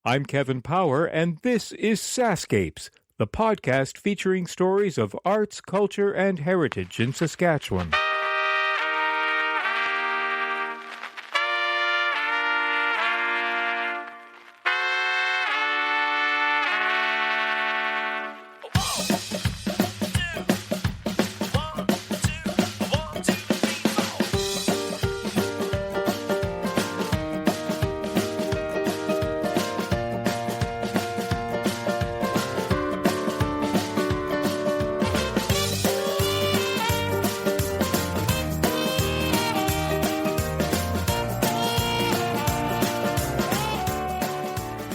I'm Kevin Power, and this is SaskScapes, the podcast featuring stories of arts, culture, and heritage in Saskatchewan.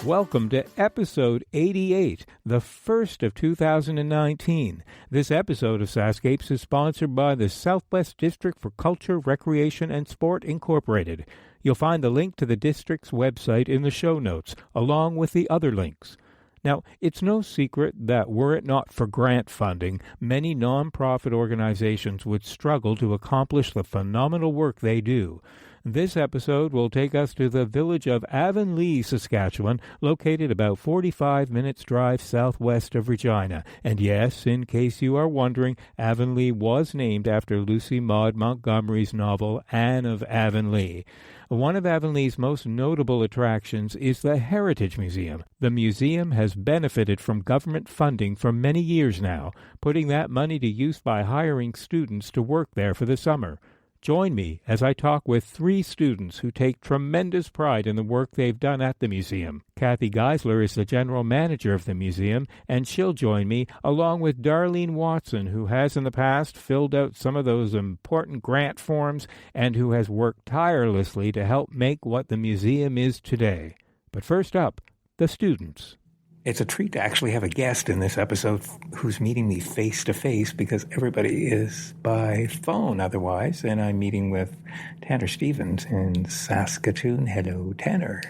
Welcome to episode 88, the first of 2019. This episode of SaskScapes is sponsored by the Southwest District for Culture, Recreation, and Sport, Incorporated. You'll find the link to the district's website in the show notes, along with the other links. Now, it's no secret that were it not for grant funding, many non-profit organizations would struggle to accomplish the phenomenal work they do. This episode will take us to the village of Avonlea, Saskatchewan, located about 45 minutes drive southwest of Regina. And yes, in case you are wondering, Avonlea was named after Lucy Maud Montgomery's novel Anne of Avonlea. One of Avonlea's most notable attractions is the Heritage Museum. The museum has benefited from government funding for many years now, putting that money to use by hiring students to work there for the summer. Join me as I talk with three students who take tremendous pride in the work they've done at the museum. Cathy Geisler is the general manager of the museum, and she'll join me, along with Darlene Watson, who has in the past filled out some of those important grant forms and who has worked tirelessly to help make what the museum is today. But first up, the students. It's a treat to actually have a guest in this episode who's meeting me face-to-face because everybody is by phone otherwise, and I'm meeting with Tanner Stevens in Saskatoon. Hello, Tanner.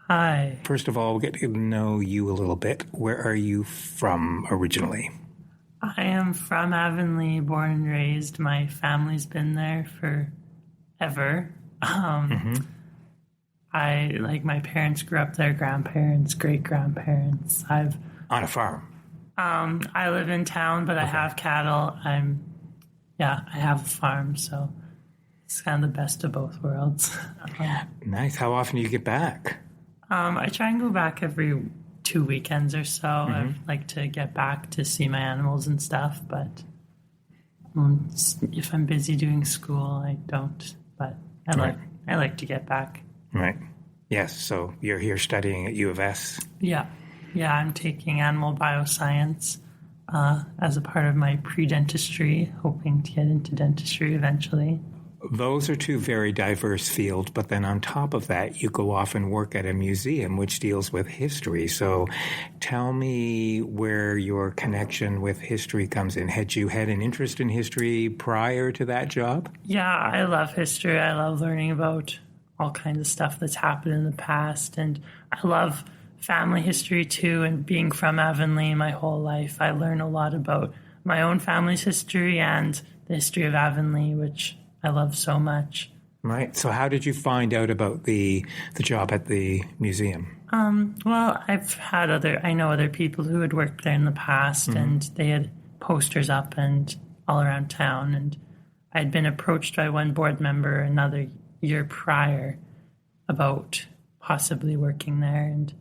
Hi. First of all, we'll get to know you a little bit. Where are you from originally? I am from Avonlea, born and raised. My family's been there forever. My parents grew up there, grandparents, great-grandparents. On a farm? I live in town, but okay. I have cattle. I have a farm, so it's kind of the best of both worlds. Nice. How often do you get back? I try and go back every 2 weekends or so. I like to get back to see my animals and stuff, but if I'm busy doing school, I don't. But I like to get back. Right. Yes, so you're here studying at U of S. Yeah, I'm taking animal bioscience as a part of my pre-dentistry, hoping to get into dentistry eventually. Those are two very diverse fields, but then on top of that, you go off and work at a museum which deals with history. So tell me where your connection with history comes in. Had you had an interest in history prior to that job? Yeah, I love history. I love learning about all kinds of stuff that's happened in the past. And I love family history too. And being from Avonlea my whole life, I learn a lot about my own family's history and the history of Avonlea, which I love so much. Right. So how did you find out about the job at the museum? Well, I know other people who had worked there in the past, and they had posters up and all around town. And I'd been approached by one board member another year prior about possibly working there, and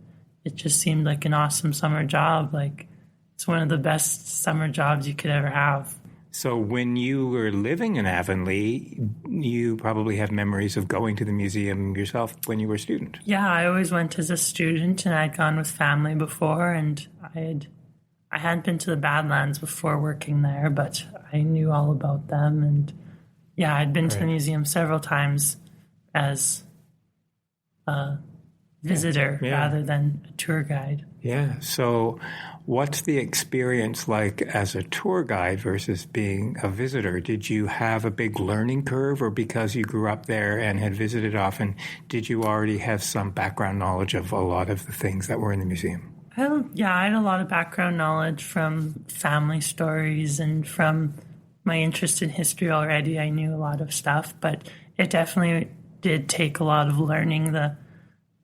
it just seemed like an awesome summer job. Like, it's one of the best summer jobs you could ever have. So when you were living in Avonlea, you probably have memories of going to the museum yourself when you were a student. Yeah, I always went as a student, and I'd gone with family before, and I hadn't been to the Badlands before working there, but I knew all about them. And yeah, I'd been to the museum several times as a visitor rather than a tour guide. Yeah. So what's the experience like as a tour guide versus being a visitor? Did you have a big learning curve, or because you grew up there and had visited often, did you already have some background knowledge of a lot of the things that were in the museum? I had a lot of background knowledge from family stories and from my interest in history already. I knew a lot of stuff, but it definitely did take a lot of learning the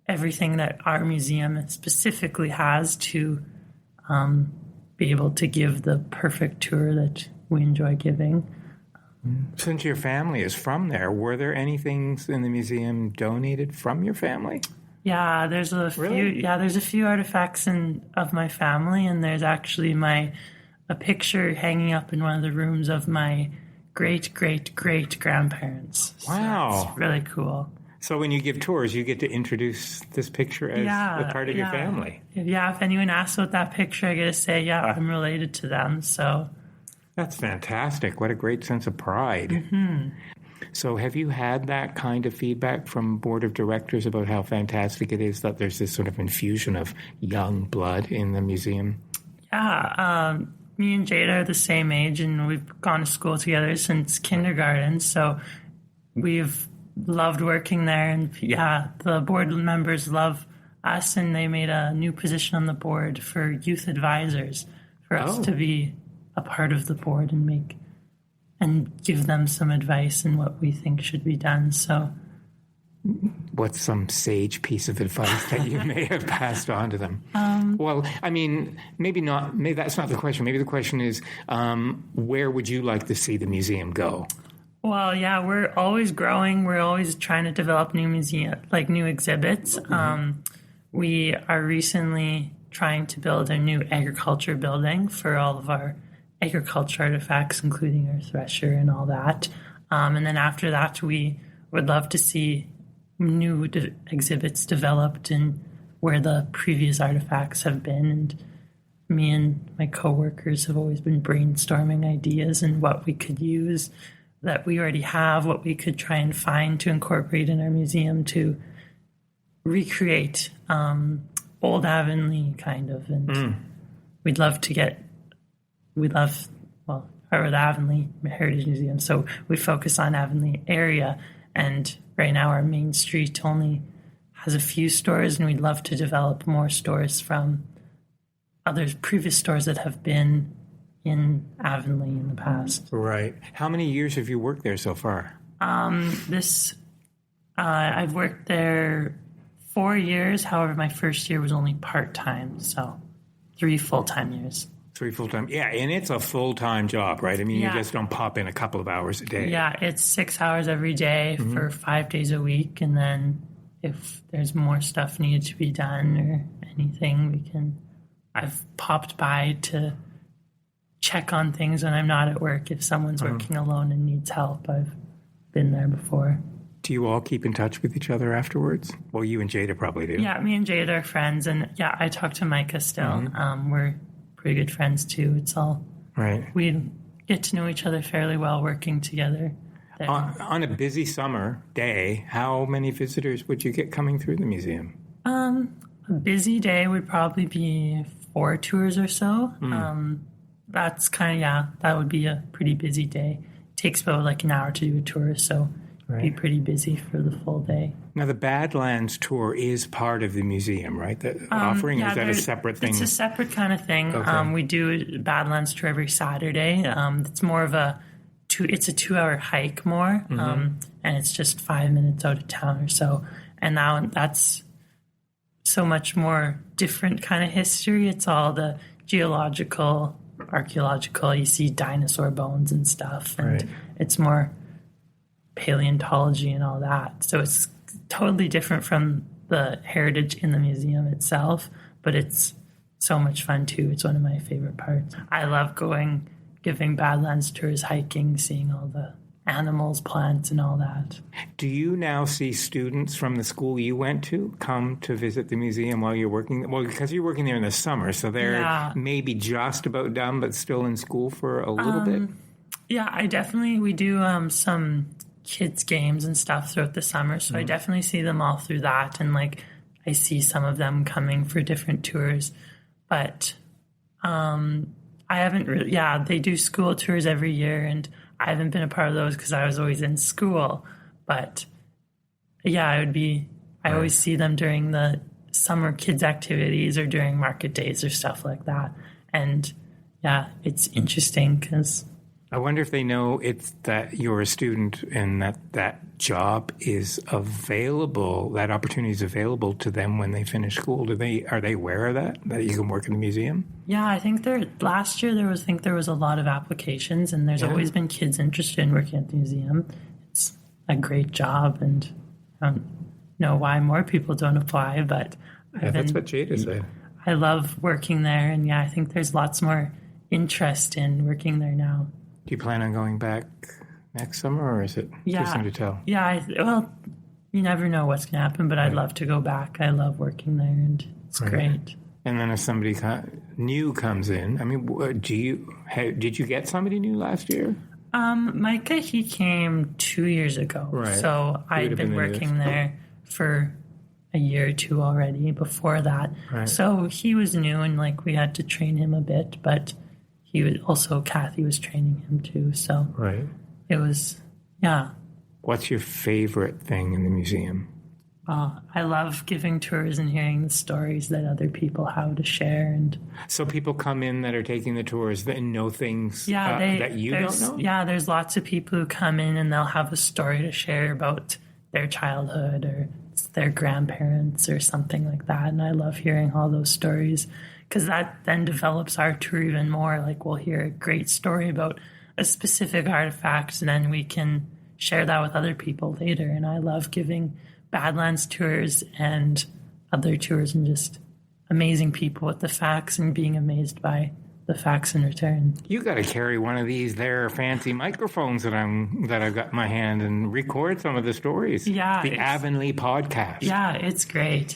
everything that our museum specifically has to be able to give the perfect tour that we enjoy giving. Since your family is from there, were there any things in the museum donated from your family? Yeah, there's a few. Really? Yeah, there's a few artifacts of my family, and there's actually a picture hanging up in one of the rooms of my great grandparents. Wow, so it's really cool. So when you give tours, you get to introduce this picture as a part of your family. Yeah, if anyone asks about that picture, I get to say, I'm related to them. So that's fantastic. What a great sense of pride. Mm-hmm. So have you had that kind of feedback from board of directors about how fantastic it is that there's this sort of infusion of young blood in the museum? Yeah, me and Jaida are the same age, and we've gone to school together since kindergarten. So we've loved working there, and the board members love us, and they made a new position on the board for youth advisors for us to be a part of the board and give them some advice in what we think should be done. So what's some sage piece of advice that you may have passed on to them? Well, I mean, maybe not. Maybe that's not the question. Maybe the question is, where would you like to see the museum go? Well, yeah, we're always growing. We're always trying to develop new new exhibits. We are recently trying to build a new agriculture building for all of our agriculture artifacts, including our thresher and all that. And then after that, we would love to see new exhibits developed in where the previous artifacts have been. And me and my coworkers have always been brainstorming ideas and what we could use that we already have, what we could try and find to incorporate in our museum to recreate old Avonlea, kind of. And we'd love to the Avonlea Heritage Museum, so we focus on Avonlea area, and right now our main street only has a few stores, and we'd love to develop more stores from other previous stores that have been in Avonlea in the past. Right. How many years have you worked there so far? I've worked there 4 years. However, my first year was only part-time, so 3 full-time years. 3 full-time. Yeah, and it's a full-time job, right? I mean, you just don't pop in a couple of hours a day. Yeah, it's 6 hours every day for 5 days a week, and then if there's more stuff needed to be done or anything, I've popped by to check on things when I'm not at work. If someone's working alone and needs help, I've been there before. Do you all keep in touch with each other afterwards? Well, you and Jaida probably do. Yeah, me and Jaida are friends, and I talk to Micah still. We're pretty good friends too. It's all right. We get to know each other fairly well working together. On a busy summer day, how many visitors would you get coming through the museum? A busy day would probably be 4 tours or so. That's that would be a pretty busy day. It takes about an hour to do a tour, so it'd be pretty busy for the full day. Now, the Badlands tour is part of the museum, right? The offering, or is that a separate thing? It's a separate kind of thing. Okay. We do a Badlands tour every Saturday. It's more of it's a 2-hour hike more, and it's just 5 minutes out of town or so. And now that's so much more different kind of history. It's all the geological, archaeological, you see dinosaur bones and stuff, and it's more paleontology and all that. So it's totally different from the heritage in the museum itself, but it's so much fun too. It's one of my favorite parts. I love giving Badlands tours, hiking, seeing all the animals, plants, and all that. Do you now see students from the school you went to come to visit the museum while you're working? Well, because you're working there in the summer, so they're maybe just about done, but still in school for a little bit? Yeah, we do some kids' games and stuff throughout the summer, so I definitely see them all through that, and I see some of them coming for different tours, but I haven't really, they do school tours every year, and I haven't been a part of those because I was always in school. But I always see them during the summer kids activities or during market days or stuff like that. And it's interesting because I wonder if they know it's that you're a student and that job is available, that opportunity is available to them when they finish school. Are they aware of that you can work in the museum? Yeah, I think last year there was a lot of applications, and there's always been kids interested in working at the museum. It's a great job, and I don't know why more people don't apply, but that's what Jaida said. I love working there, and I think there's lots more interest in working there now. Do you plan on going back next summer, or is it too soon to tell? Yeah, well, you never know what's going to happen, but I'd love to go back. I love working there, and it's great. And then if somebody new comes in, I mean, did you get somebody new last year? Micah, he came 2 years ago. Right. So I'd been working there for a year or two already before that. Right. So he was new, and we had to train him a bit, but Cathy was training him too. So it was, What's your favorite thing in the museum? I love giving tours and hearing the stories that other people have to share. And so people come in that are taking the tours that know things that you don't know? Yeah, there's lots of people who come in and they'll have a story to share about their childhood or their grandparents or something like that. And I love hearing all those stories, because that then develops our tour even more. We'll hear a great story about a specific artifact, and then we can share that with other people later. And I love giving Badlands tours and other tours, and just amazing people with the facts and being amazed by the facts in return. You got to carry one of these there fancy microphones that I've got in my hand and record some of the stories. Yeah, the Avonlea podcast. Yeah, it's great.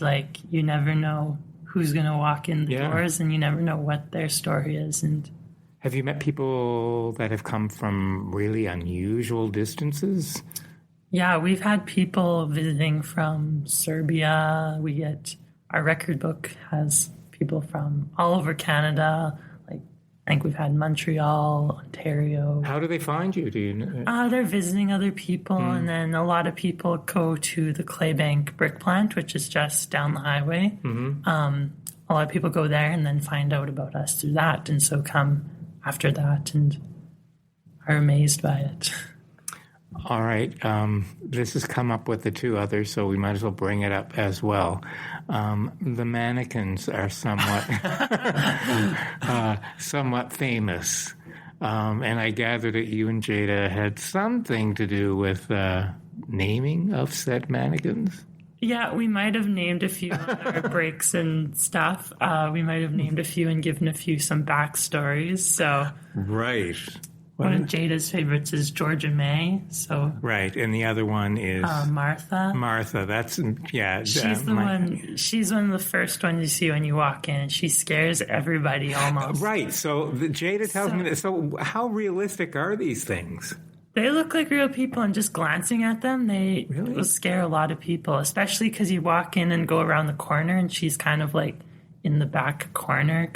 You never know who's going to walk in the doors, and you never know what their story is. And have you met people that have come from really unusual distances? Yeah, we've had people visiting from Serbia. Our record book has people from all over Canada. I think we've had Montreal, Ontario. How do they find you? Do you know? They're visiting other people, and then a lot of people go to the Claybank Brick Plant, which is just down the highway. Mm-hmm. A lot of people go there and then find out about us through that, and so come after that and are amazed by it. All right. This has come up with the two others, so we might as well bring it up as well. The mannequins are somewhat famous. And I gather that you and Jaida had something to do with naming of said mannequins. Yeah, we might have named a few on our breaks and stuff. We might have named a few and given a few some backstories. So right. One of Jaida's favorites is Georgia May. So right, and the other one is Martha. Martha, that's She's the one. She's one of the first ones you see when you walk in, and she scares everybody almost. Right. So Jaida tells me that. So how realistic are these things? They look like real people, and just glancing at them, they will scare a lot of people, especially because you walk in and go around the corner, and she's kind of in the back corner,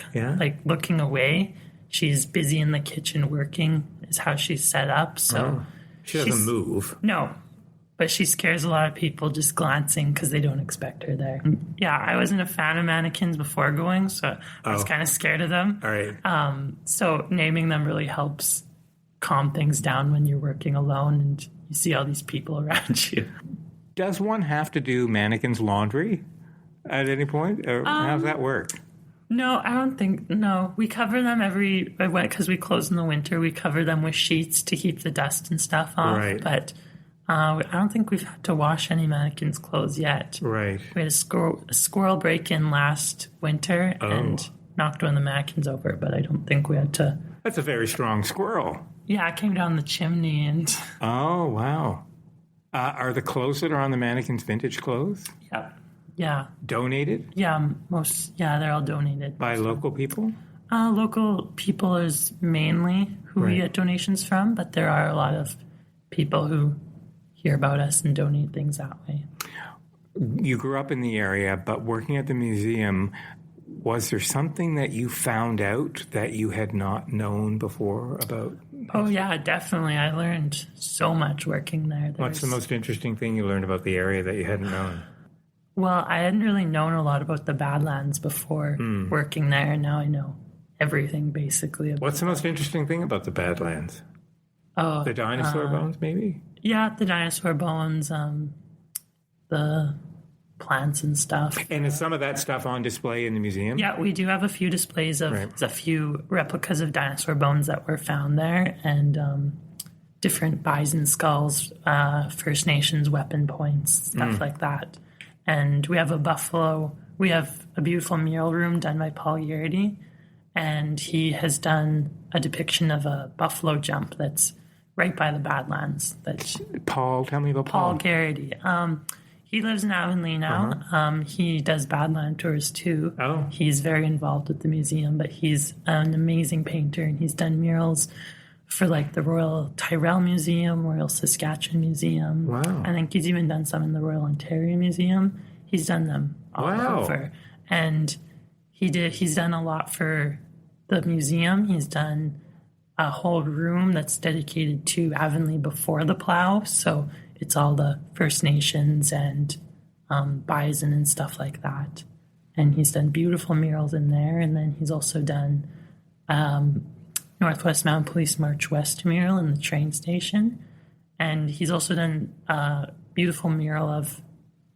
looking away. She's busy in the kitchen working, is how she's set up. So she doesn't move. No, but she scares a lot of people just glancing because they don't expect her there. Yeah, I wasn't a fan of mannequins before going, so I was kind of scared of them. All right. So naming them really helps calm things down when you're working alone and you see all these people around you. Does one have to do mannequins' laundry at any point? Or how does that work? No, I don't think. No, we cover them because we close in the winter. We cover them with sheets to keep the dust and stuff off. Right. But I don't think we've had to wash any mannequins' clothes yet. Right. We had a squirrel break in last winter and knocked one of the mannequins over, but I don't think we had to. That's a very strong squirrel. Yeah, it came down the chimney and. Oh, wow. Are the clothes that are on the mannequins vintage clothes? Yep. Yeah. Donated? Yeah, they're all donated. By local people? Local people is mainly who we get donations from, but there are a lot of people who hear about us and donate things that way. You grew up in the area, but working at the museum, was there something that you found out that you had not known before about? Oh, yeah, definitely. I learned so much working there. What's the most interesting thing you learned about the area that you hadn't known? Well, I hadn't really known a lot about the Badlands before working there, and now I know everything basically. What's the most interesting thing about the Badlands? Oh, the dinosaur bones, maybe? Yeah, the dinosaur bones, the plants and stuff. And is some of that stuff on display in the museum? Yeah, we do have a few displays of a few replicas of dinosaur bones that were found there, and different bison skulls, First Nations weapon points, stuff like that. And we have we have a beautiful mural room done by Paul Garrity, and he has done a depiction of a buffalo jump that's right by the Badlands. Paul, tell me about Paul. Paul Garrity. He lives in Avonlea now. He does Badland tours too. Oh. He's very involved with the museum, but he's an amazing painter, and he's done murals for like the Royal Tyrrell Museum, Royal Saskatchewan Museum. Wow. I think he's even done some in the Royal Ontario Museum. He's done them all over. And he's done a lot for the museum. He's done a whole room that's dedicated to Avonlea before the plow. So it's all the First Nations and bison and stuff like that. And he's done beautiful murals in there. And then he's also done Northwest Mounted Police March West mural in the train station. And he's also done a beautiful mural of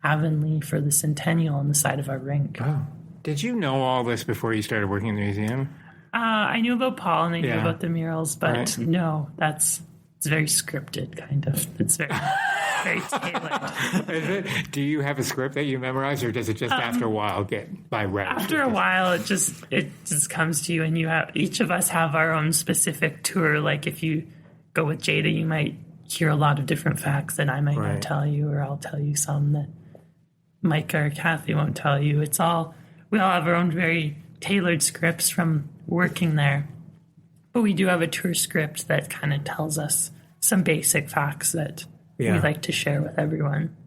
Avonlea for the centennial on the side of our rink. Oh. Did you know all this before you started working in the museum? I knew about Paul and I knew about the murals, but no, it's very scripted, kind of. It's very, very tailored. Is it? Do you have a script that you memorize, or does it just after a while get by route? After a while, it just comes to you, and each of us have our own specific tour. Like if you go with Jaida, you might hear a lot of different facts that I might not tell you, or I'll tell you some that Micah or Cathy won't tell you. We all have our own very tailored scripts from working there. But we do have a tour script that kind of tells us some basic facts that we like to share with everyone.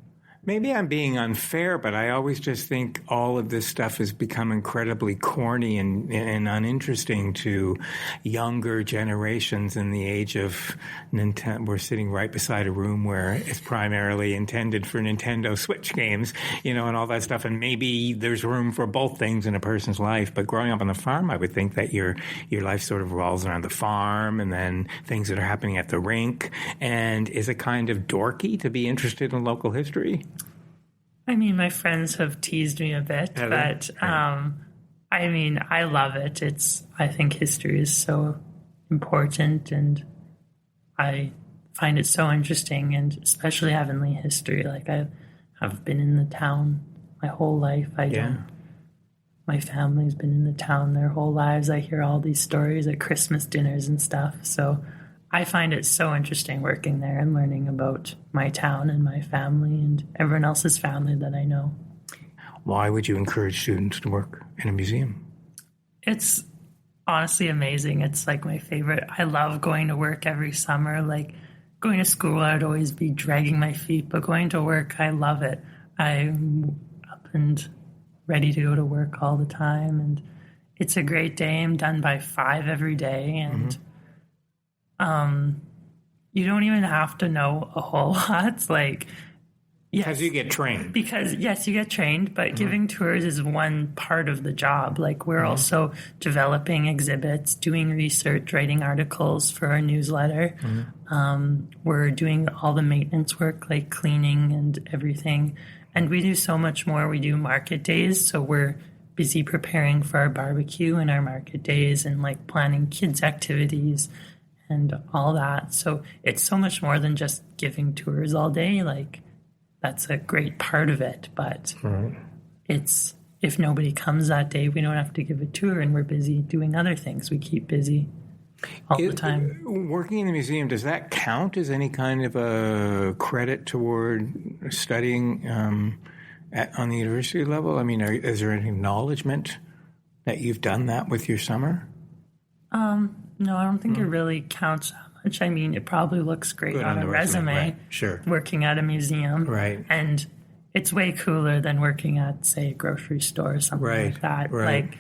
Maybe I'm being unfair, but I always just think all of this stuff has become incredibly corny and uninteresting to younger generations in the age of Nintendo. We're sitting right beside a room where it's primarily intended for Nintendo Switch games, and all that stuff. And maybe there's room for both things in a person's life. But growing up on the farm, I would think that your life sort of revolves around the farm and then things that are happening at the rink. And is it kind of dorky to be interested in local history? I mean, my friends have teased me a bit, but I mean, I love it. I think history is so important, and I find it so interesting, and especially Avonlea history. Like I've been in the town my whole life. My family's been in the town their whole lives. I hear all these stories at Christmas dinners and stuff. So I find it so interesting working there and learning about my town and my family and everyone else's family that I know. Why would you encourage students to work in a museum? It's honestly amazing. It's like my favorite. I love going to work every summer. Like going to school, I'd always be dragging my feet, but going to work, I love it. I'm up and ready to go to work all the time, and it's a great day. I'm done by 5 every day, and you don't even have to know a whole lot. Like, because you get trained. Because, yes, you get trained, but giving tours is one part of the job. Like, we're also developing exhibits, doing research, writing articles for our newsletter. We're doing all the maintenance work, like cleaning and everything. And we do so much more. We do market days, so we're busy preparing for our barbecue and our market days and, like, planning kids' activities and all that. So it's so much more than just giving tours all day. Like, that's a great part of it, but it's, if nobody comes that day, we don't have to give a tour, and we're busy doing other things. We keep busy all the time. Working in the museum, does that count as any kind of a credit toward studying on the university level? I mean, is there any acknowledgement that you've done that with your summer? No, I don't think it really counts that much. I mean, it probably looks great on a resume. Right. Sure. Working at a museum. Right. And it's way cooler than working at, say, a grocery store or something like that. Right. Like,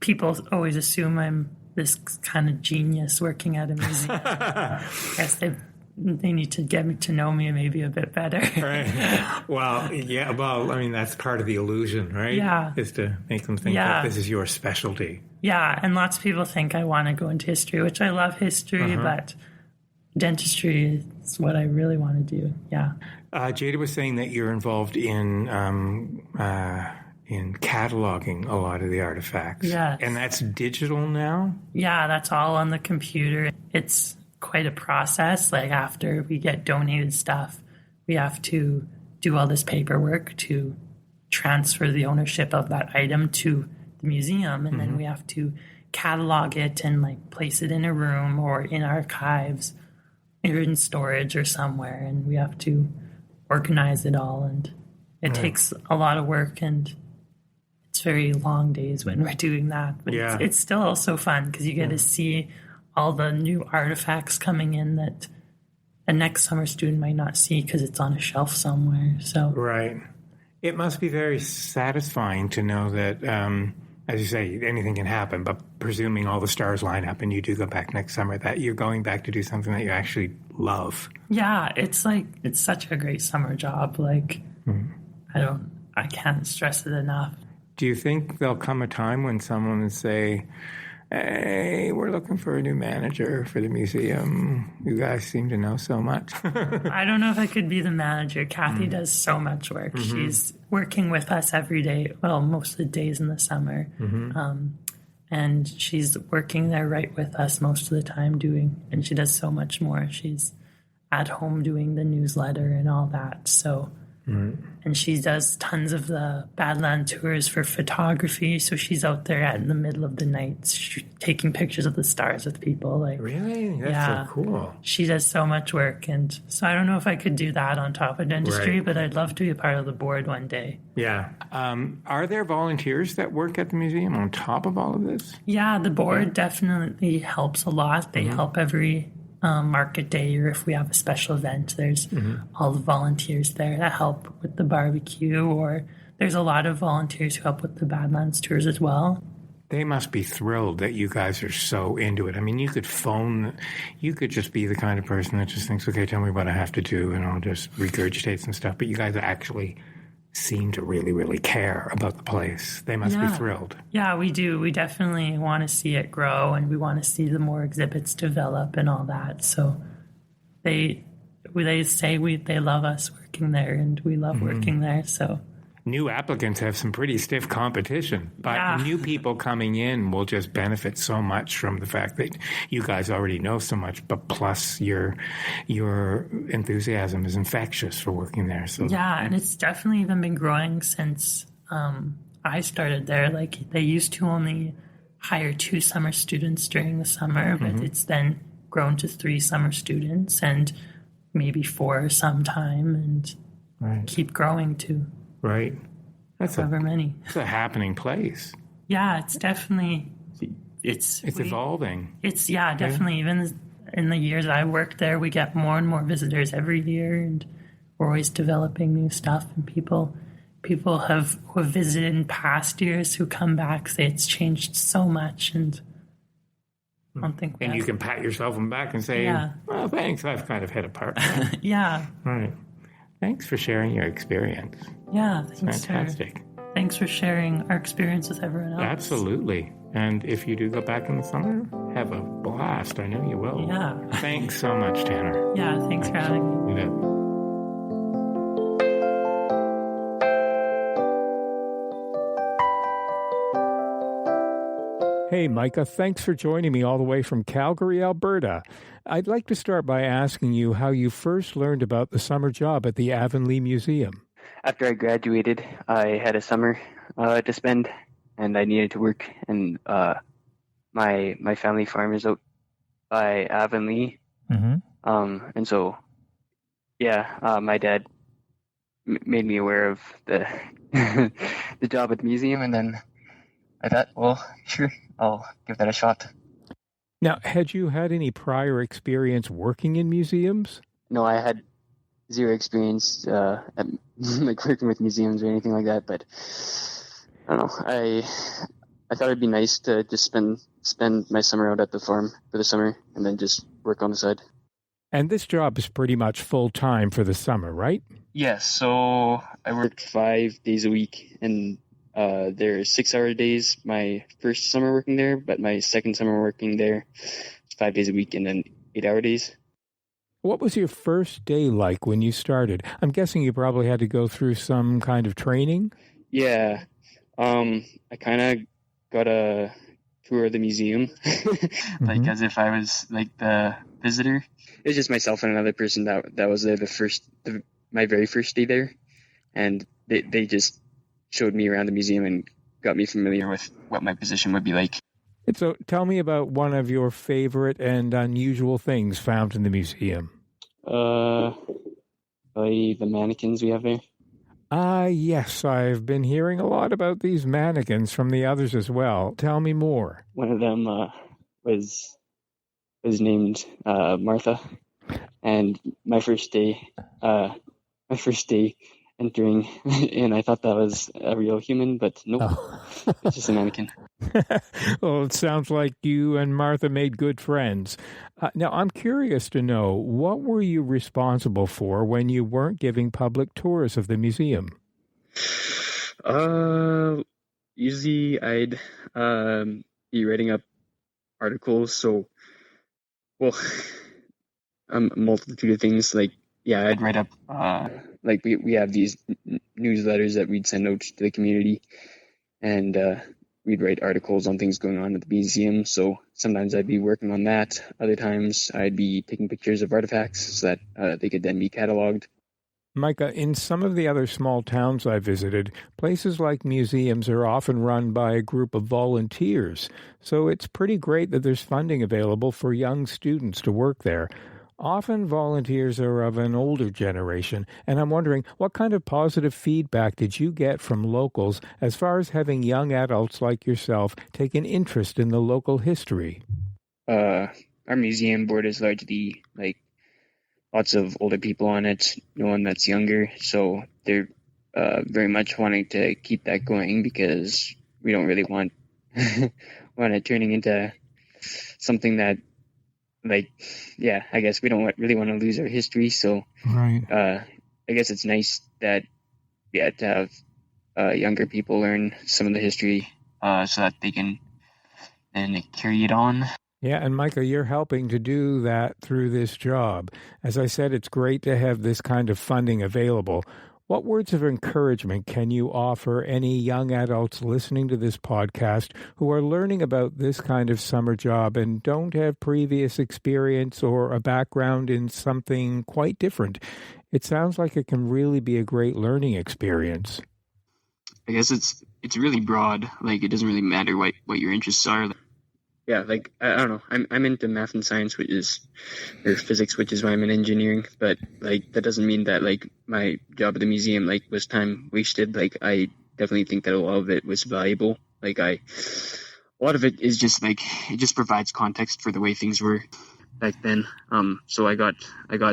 people always assume I'm this kind of genius working at a museum. I guess they need to get me to know me maybe a bit better. Right. Well, yeah. Well, I mean, that's part of the illusion, right? Yeah. Is to make them think that this is your specialty. Yeah, and lots of people think I want to go into history, which I love history, but dentistry is what I really want to do. Yeah. Jaida was saying that you're involved in cataloging a lot of the artifacts. Yes. And that's digital now? Yeah, that's all on the computer. It's quite a process. Like after we get donated stuff, we have to do all this paperwork to transfer the ownership of that item to the museum. And then we have to catalog it and like place it in a room or in archives or in storage or somewhere. And we have to organize it all. And it takes a lot of work, and it's very long days when we're doing that. But it's still also fun because you get to see all the new artifacts coming in that a next summer student might not see because it's on a shelf somewhere. So right. It must be very satisfying to know that, as you say, anything can happen, but presuming all the stars line up and you do go back next summer, that you're going back to do something that you actually love. Yeah, it's such a great summer job. Like, I can't stress it enough. Do you think there'll come a time when someone will say, hey, we're looking for a new manager for the museum. You guys seem to know so much. I don't know if I could be the manager. Cathy does so much work. She's working with us every day, well, most of the days in the summer. And she's working there right with us most of the time and she does so much more. She's at home doing the newsletter and all that. So, and she does tons of the Badland tours for photography. So she's out there in the middle of the night taking pictures of the stars with people. Like, really? That's so cool. She does so much work. And so I don't know if I could do that on top of dentistry, but I'd love to be a part of the board one day. Yeah. Are there volunteers that work at the museum on top of all of this? Yeah, the board definitely helps a lot. They help every market day, or if we have a special event, there's all the volunteers there that help with the barbecue, or there's a lot of volunteers who help with the Badlands tours as well. They must be thrilled that you guys are so into it. I mean, you could just be the kind of person that just thinks, okay, tell me what I have to do, and I'll just regurgitate some stuff. But you guys actually seem to really, really care about the place. They must be thrilled. Yeah, we do. We definitely want to see it grow, and we want to see the more exhibits develop and all that. So they say they love us working there, and we love working there. So new applicants have some pretty stiff competition, but new people coming in will just benefit so much from the fact that you guys already know so much, but plus your enthusiasm is infectious for working there. So and it's definitely even been growing since I started there. Like, they used to only hire 2 summer students during the summer, but it's then grown to 3 summer students and maybe 4 sometime, and keep growing to that's however many. It's a happening place. Yeah, it's definitely it's evolving. It's definitely. Even in the years I worked there, we get more and more visitors every year, and we're always developing new stuff. And people who have visited in past years who come back say it's changed so much, and I don't think. And you can pat yourself on the back and say, "Well, thanks. I've kind of hit a part." Right. Thanks for sharing your experience. Yeah, it's fantastic. Thanks for sharing our experience with everyone else. Absolutely. And if you do go back in the summer, have a blast. I know you will. Yeah. Thanks so much, Tanner. Yeah, thanks for having me. You bet. Hey, Micah, thanks for joining me all the way from Calgary, Alberta. I'd like to start by asking you how you first learned about the summer job at the Avonlea Museum. After I graduated, I had a summer to spend, and I needed to work. And my family farm is out by Avonlea, and so my dad made me aware of the the job at the museum, and then I thought, well, sure, I'll give that a shot. Now, had you had any prior experience working in museums? No, I had zero experience at, like, working with museums or anything like that. But I don't know. I thought it'd be nice to just spend my summer out at the farm for the summer and then just work on the side. And this job is pretty much full time for the summer, right? Yes. So I worked 5 days a week, and there are 6-hour days my first summer working there, but my second summer working there, it's 5 days a week and then 8-hour days. What was your first day like when you started? I'm guessing you probably had to go through some kind of training? Yeah. I kind of got a tour of the museum, like as if I was like the visitor. It was just myself and another person that was there my very first day there, and they just showed me around the museum and got me familiar with what my position would be like. And so tell me about one of your favorite and unusual things found in the museum. Probably the mannequins we have there. Yes, I've been hearing a lot about these mannequins from the others as well. Tell me more. One of them was named Martha, and my first day entering, and I thought that was a real human, but nope, it's just a mannequin. Well, it sounds like you and Martha made good friends. Now, I'm curious to know, what were you responsible for when you weren't giving public tours of the museum? Usually I'd be writing up articles, so, well, a multitude of things, like, yeah, I'd write up, like, we have these newsletters that we'd send out to the community, and we'd write articles on things going on at the museum. So sometimes I'd be working on that. Other times I'd be taking pictures of artifacts so that they could then be cataloged. Micah, in some of the other small towns I visited, places like museums are often run by a group of volunteers. So it's pretty great that there's funding available for young students to work there. Often volunteers are of an older generation, and I'm wondering, what kind of positive feedback did you get from locals as far as having young adults like yourself take an interest in the local history? Our museum board is largely like lots of older people on it, no one that's younger, so they're very much wanting to keep that going, because we don't really want it turning into something that, like, yeah, I guess we don't really want to lose our history. So, right. I guess it's nice that, yeah, to have younger people learn some of the history so that they can then carry it on. Yeah, and Micah, you're helping to do that through this job. As I said, it's great to have this kind of funding available. What words of encouragement can you offer any young adults listening to this podcast who are learning about this kind of summer job and don't have previous experience or a background in something quite different? It sounds like it can really be a great learning experience. I guess it's really broad. Like, it doesn't really matter what your interests are. Yeah, like, I don't know. I'm into math and science, or physics, which is why I'm in engineering. But like, that doesn't mean that like my job at the museum like was time wasted. Like, I definitely think that a lot of it was valuable. Like, a lot of it is just like, it just provides context for the way things were back then. So I got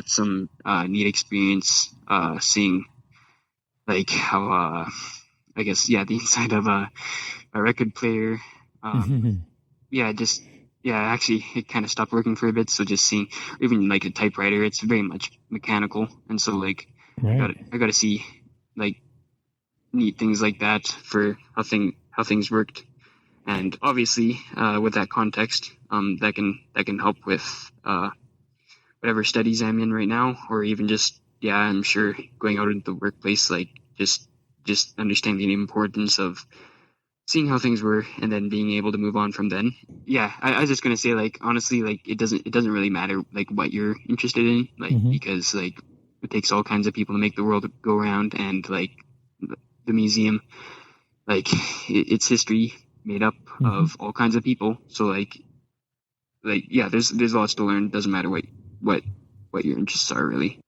some neat experience seeing like how I guess, yeah, the inside of a record player. Actually, it kind of stopped working for a bit. So just seeing, even like a typewriter, it's very much mechanical, and so like, right. I got to see like neat things like that for how things worked, and obviously with that context, that can help with whatever studies I'm in right now, or even just, yeah, I'm sure going out into the workplace, like just understanding the importance of seeing how things were and then being able to move on from then. Yeah, I was just gonna say, like, honestly, like, it doesn't really matter like what you're interested in, like, because like it takes all kinds of people to make the world go around, and like the museum, like, it's history made up of all kinds of people. So like yeah, there's lots to learn. Doesn't matter what your interests are, really.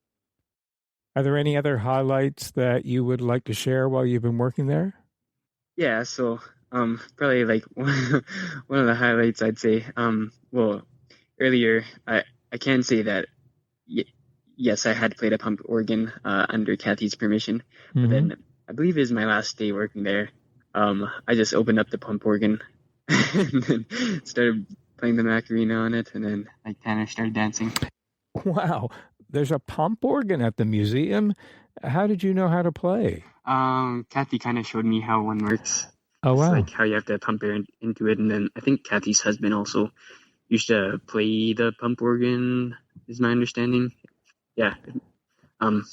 Are there any other highlights that you would like to share while you've been working there? Yeah, so probably like one of the highlights, I'd say, well, earlier I can say that yes, I had played a pump organ under Cathy's permission, but then I believe it was my last day working there. I just opened up the pump organ and then started playing the Macarena on it, and then I kind of started dancing. Wow, there's a pump organ at the museum. How did you know how to play? Cathy kind of showed me how one works. Oh, wow. It's like how you have to pump air into it, and then I think Cathy's husband also used to play the pump organ, is my understanding. yeah. Um,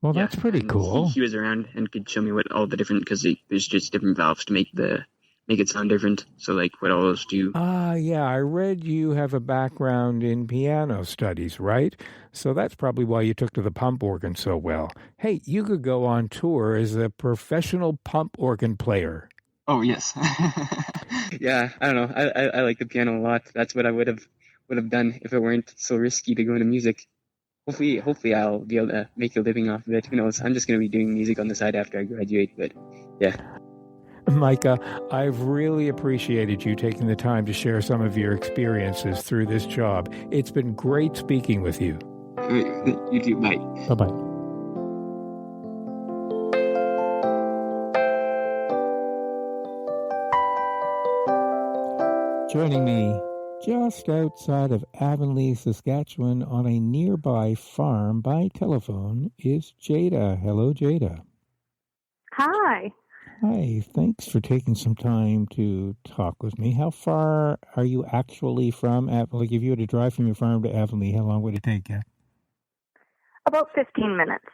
Well, yeah, that's pretty and cool. He was around and could show me what all the different, because there's just different valves to make it sound different. So like what all those do. Yeah, I read you have a background in piano studies, right? So that's probably why you took to the pump organ so well. Hey, you could go on tour as a professional pump organ player. Oh yes. Yeah, I don't know. I like the piano a lot. That's what I would have done if it weren't so risky to go into music. Hopefully I'll be able to make a living off of it. Who knows? I'm just going to be doing music on the side after I graduate, but yeah. Micah, I've really appreciated you taking the time to share some of your experiences through this job. It's been great speaking with you. You too. Bye. Bye-bye. Joining me just outside of Avonlea, Saskatchewan, on a nearby farm by telephone is Jaida. Hello, Jaida. Hi. Hi, thanks for taking some time to talk with me. How far are you actually from, like if you were to drive from your farm to Avonlea, how long would it take you? About 15 minutes.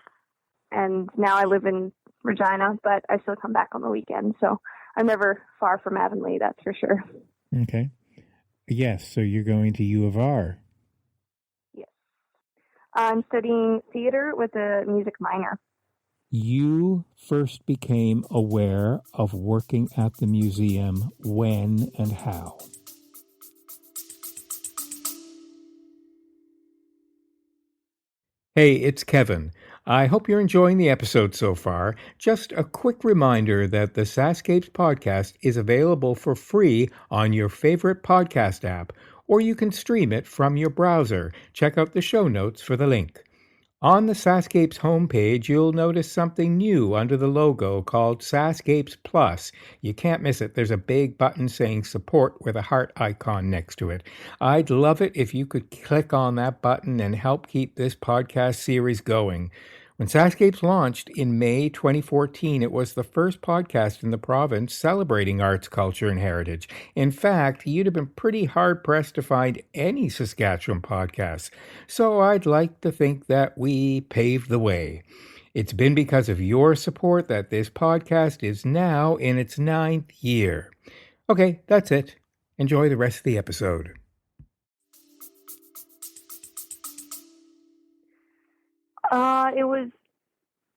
And now I live in Regina, but I still come back on the weekend, so I'm never far from Avonlea, that's for sure. Okay. Yes, so you're going to U of R. Yes. I'm studying theater with a music minor. You first became aware of working at the museum when and how? Hey, it's Kevin. I hope you're enjoying the episode so far. Just a quick reminder that the SaskScapes podcast is available for free on your favorite podcast app, or you can stream it from your browser. Check out the show notes for the link. On the SaskScapes homepage, you'll notice something new under the logo called SaskScapes Plus. You can't miss it. There's a big button saying support with a heart icon next to it. I'd love it if you could click on that button and help keep this podcast series going. When SaskScapes launched in May 2014, it was the first podcast in the province celebrating arts, culture, and heritage. In fact, you'd have been pretty hard-pressed to find any Saskatchewan podcasts. So I'd like to think that we paved the way. It's been because of your support that this podcast is now in its 9th year. Okay, that's it. Enjoy the rest of the episode. It was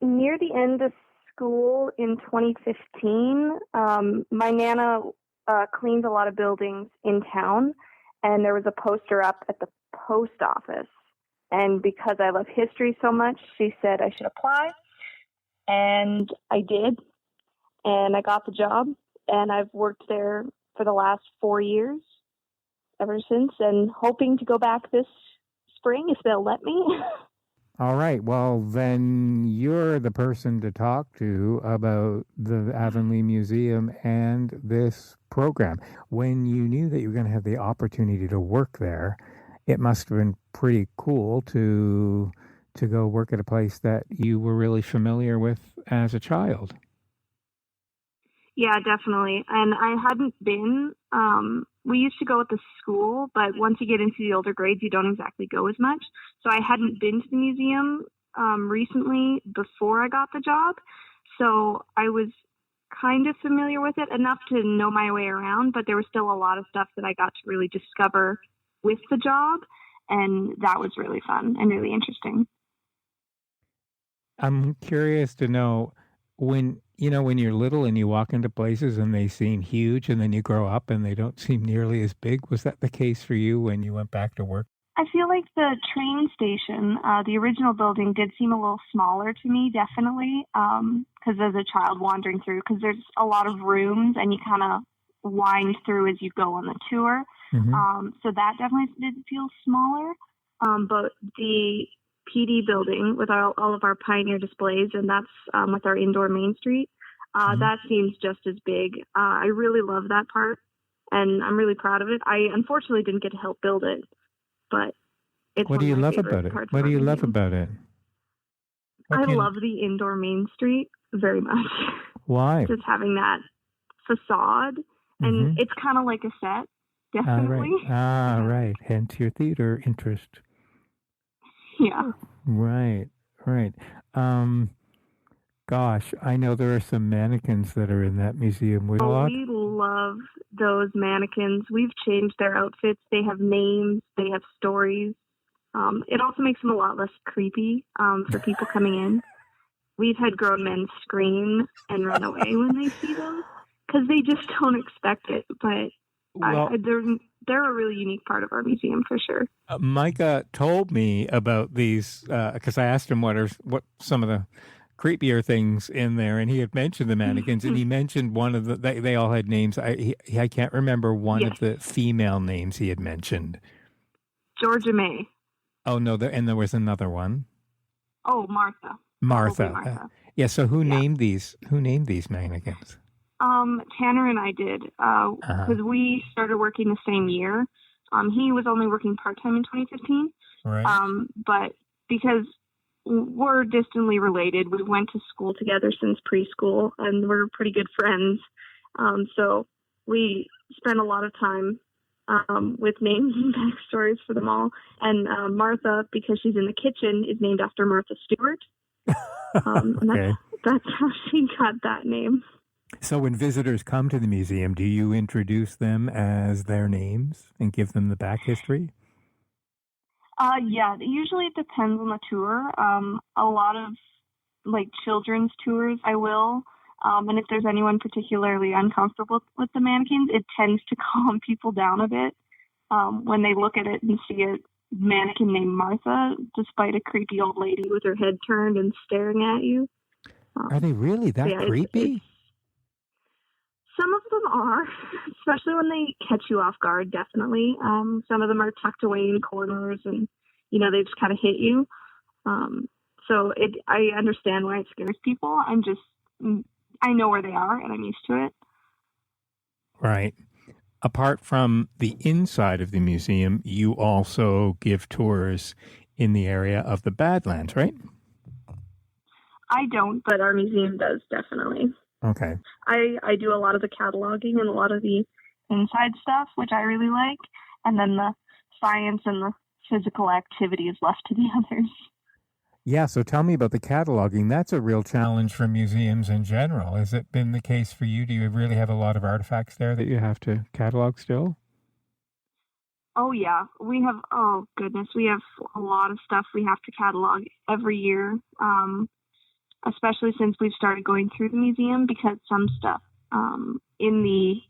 near the end of school in 2015. My Nana cleaned a lot of buildings in town, and there was a poster up at the post office. And because I love history so much, she said I should apply. And I did. And I got the job. And I've worked there for the last 4 years ever since, and hoping to go back this spring if they'll let me. All right. Well, then you're the person to talk to about the Avonlea Museum and this program. When you knew that you were going to have the opportunity to work there, it must have been pretty cool to go work at a place that you were really familiar with as a child. Yeah, definitely. And I hadn't been, we used to go at the school, but once you get into the older grades, you don't exactly go as much. So I hadn't been to the museum recently before I got the job. So I was kind of familiar with it enough to know my way around, but there was still a lot of stuff that I got to really discover with the job. And that was really fun and really interesting. I'm curious to know when you're little and you walk into places and they seem huge and then you grow up and they don't seem nearly as big. Was that the case for you when you went back to work? I feel like the train station, the original building, did seem a little smaller to me, definitely, because as a child wandering through, because there's a lot of rooms and you kind of wind through as you go on the tour. Mm-hmm. So that definitely did feel smaller. But the PD building with all of our pioneer displays, and that's with our indoor Main Street, mm-hmm. That seems just as big. I really love that part, and I'm really proud of it. I unfortunately didn't get to help build it, but it's what do you love about it? What do you love about it? I love the indoor Main Street very much. Why? Just having that facade, and mm-hmm. it's kind of like a set, definitely. Right. Hence your theater interest. Yeah. Right, right. Gosh, I know there are some mannequins that are in that museum. With a lot. We love those mannequins. We've changed their outfits. They have names. They have stories. It also makes them a lot less creepy for people coming in. We've had grown men scream and run away when they see them because they just don't expect it. But they're a really unique part of our museum for sure. Micah told me about these because I asked him what some of the creepier things in there, and he had mentioned the mannequins, and he mentioned one of the. They all had names. I can't remember one of the female names he had mentioned. Georgia May. Oh no, there was another one. Oh, Martha. Martha. Yeah. So who named these? Who named these mannequins? Tanner and I did because we started working the same year. He was only working part-time in 2015. Right. But because we're distantly related, we went to school together since preschool, and we're pretty good friends. So we spent a lot of time with names and backstories for them all. And Martha, because she's in the kitchen, is named after Martha Stewart. Okay. That's how she got that name. So when visitors come to the museum, do you introduce them as their names and give them the back history? Yeah, usually it depends on the tour. A lot of children's tours I will. And if there's anyone particularly uncomfortable with the mannequins, it tends to calm people down a bit when they look at it and see a mannequin named Martha, despite a creepy old lady with her head turned and staring at you. Are they really that creepy? Some of them are, especially when they catch you off guard, definitely. Some of them are tucked away in corners and, they just kind of hit you. So I understand why it scares people. I know where they are and I'm used to it. Right. Apart from the inside of the museum, you also give tours in the area of the Badlands, right? I don't, but our museum does, definitely. Okay. I do a lot of the cataloging and a lot of the inside stuff, which I really like. And then the science and the physical activity is left to the others. Yeah, so tell me about the cataloging. That's a real challenge for museums in general. Has it been the case for you? Do you really have a lot of artifacts there that you have to catalog still? Oh, yeah. We have a lot of stuff we have to catalog every year, especially since we've started going through the museum, because some stuff in the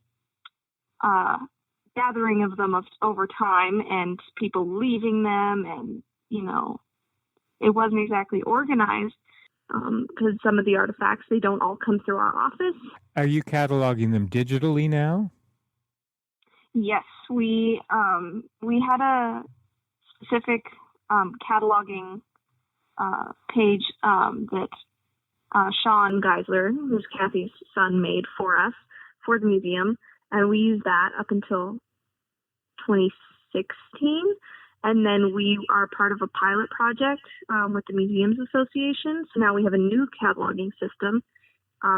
gathering of them over time and people leaving them and, it wasn't exactly organized because some of the artifacts, they don't all come through our office. Are you cataloging them digitally now? Yes, we had a specific cataloging page that Sean Geisler, who's Cathy's son, made for us for the museum, and we used that up until 2016. And then we are part of a pilot project with the Museums Association. So now we have a new cataloging system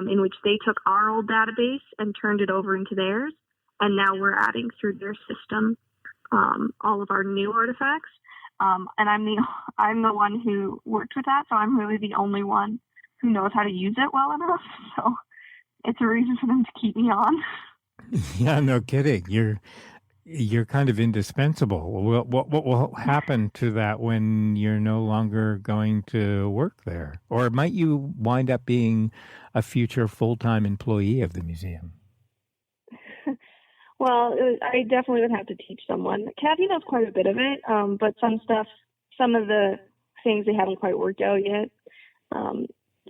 in which they took our old database and turned it over into theirs. And now we're adding through their system all of our new artifacts. And I'm the one who worked with that, so I'm really the only one who knows how to use it well enough. So it's a reason for them to keep me on. Yeah, no kidding. You're kind of indispensable. What will happen to that when you're no longer going to work there? Or might you wind up being a future full-time employee of the museum? Well, I definitely would have to teach someone. Cathy knows quite a bit of it, but some of the things they haven't quite worked out yet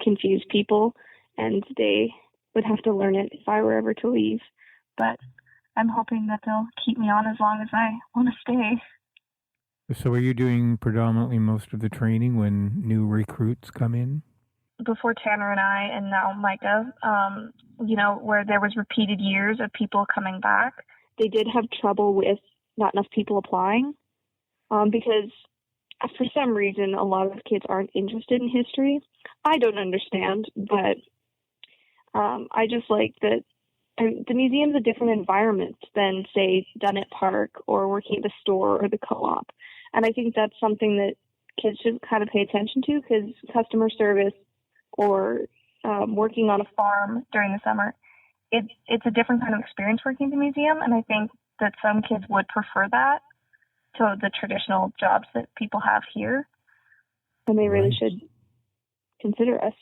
confuse people, and they would have to learn it if I were ever to leave. But I'm hoping that they'll keep me on as long as I want to stay. So are you doing predominantly most of the training when new recruits come in? Before Tanner and I, and now Micah, where there was repeated years of people coming back, they did have trouble with not enough people applying because for some reason a lot of kids aren't interested in history. I don't understand, but I just like that the museum's a different environment than, say, Dunnett Park or working at the store or the co-op. And I think that's something that kids should kind of pay attention to, because customer service or working on a farm during the summer, it's a different kind of experience working at the museum, and I think that some kids would prefer that to the traditional jobs that people have here, and they really should consider us.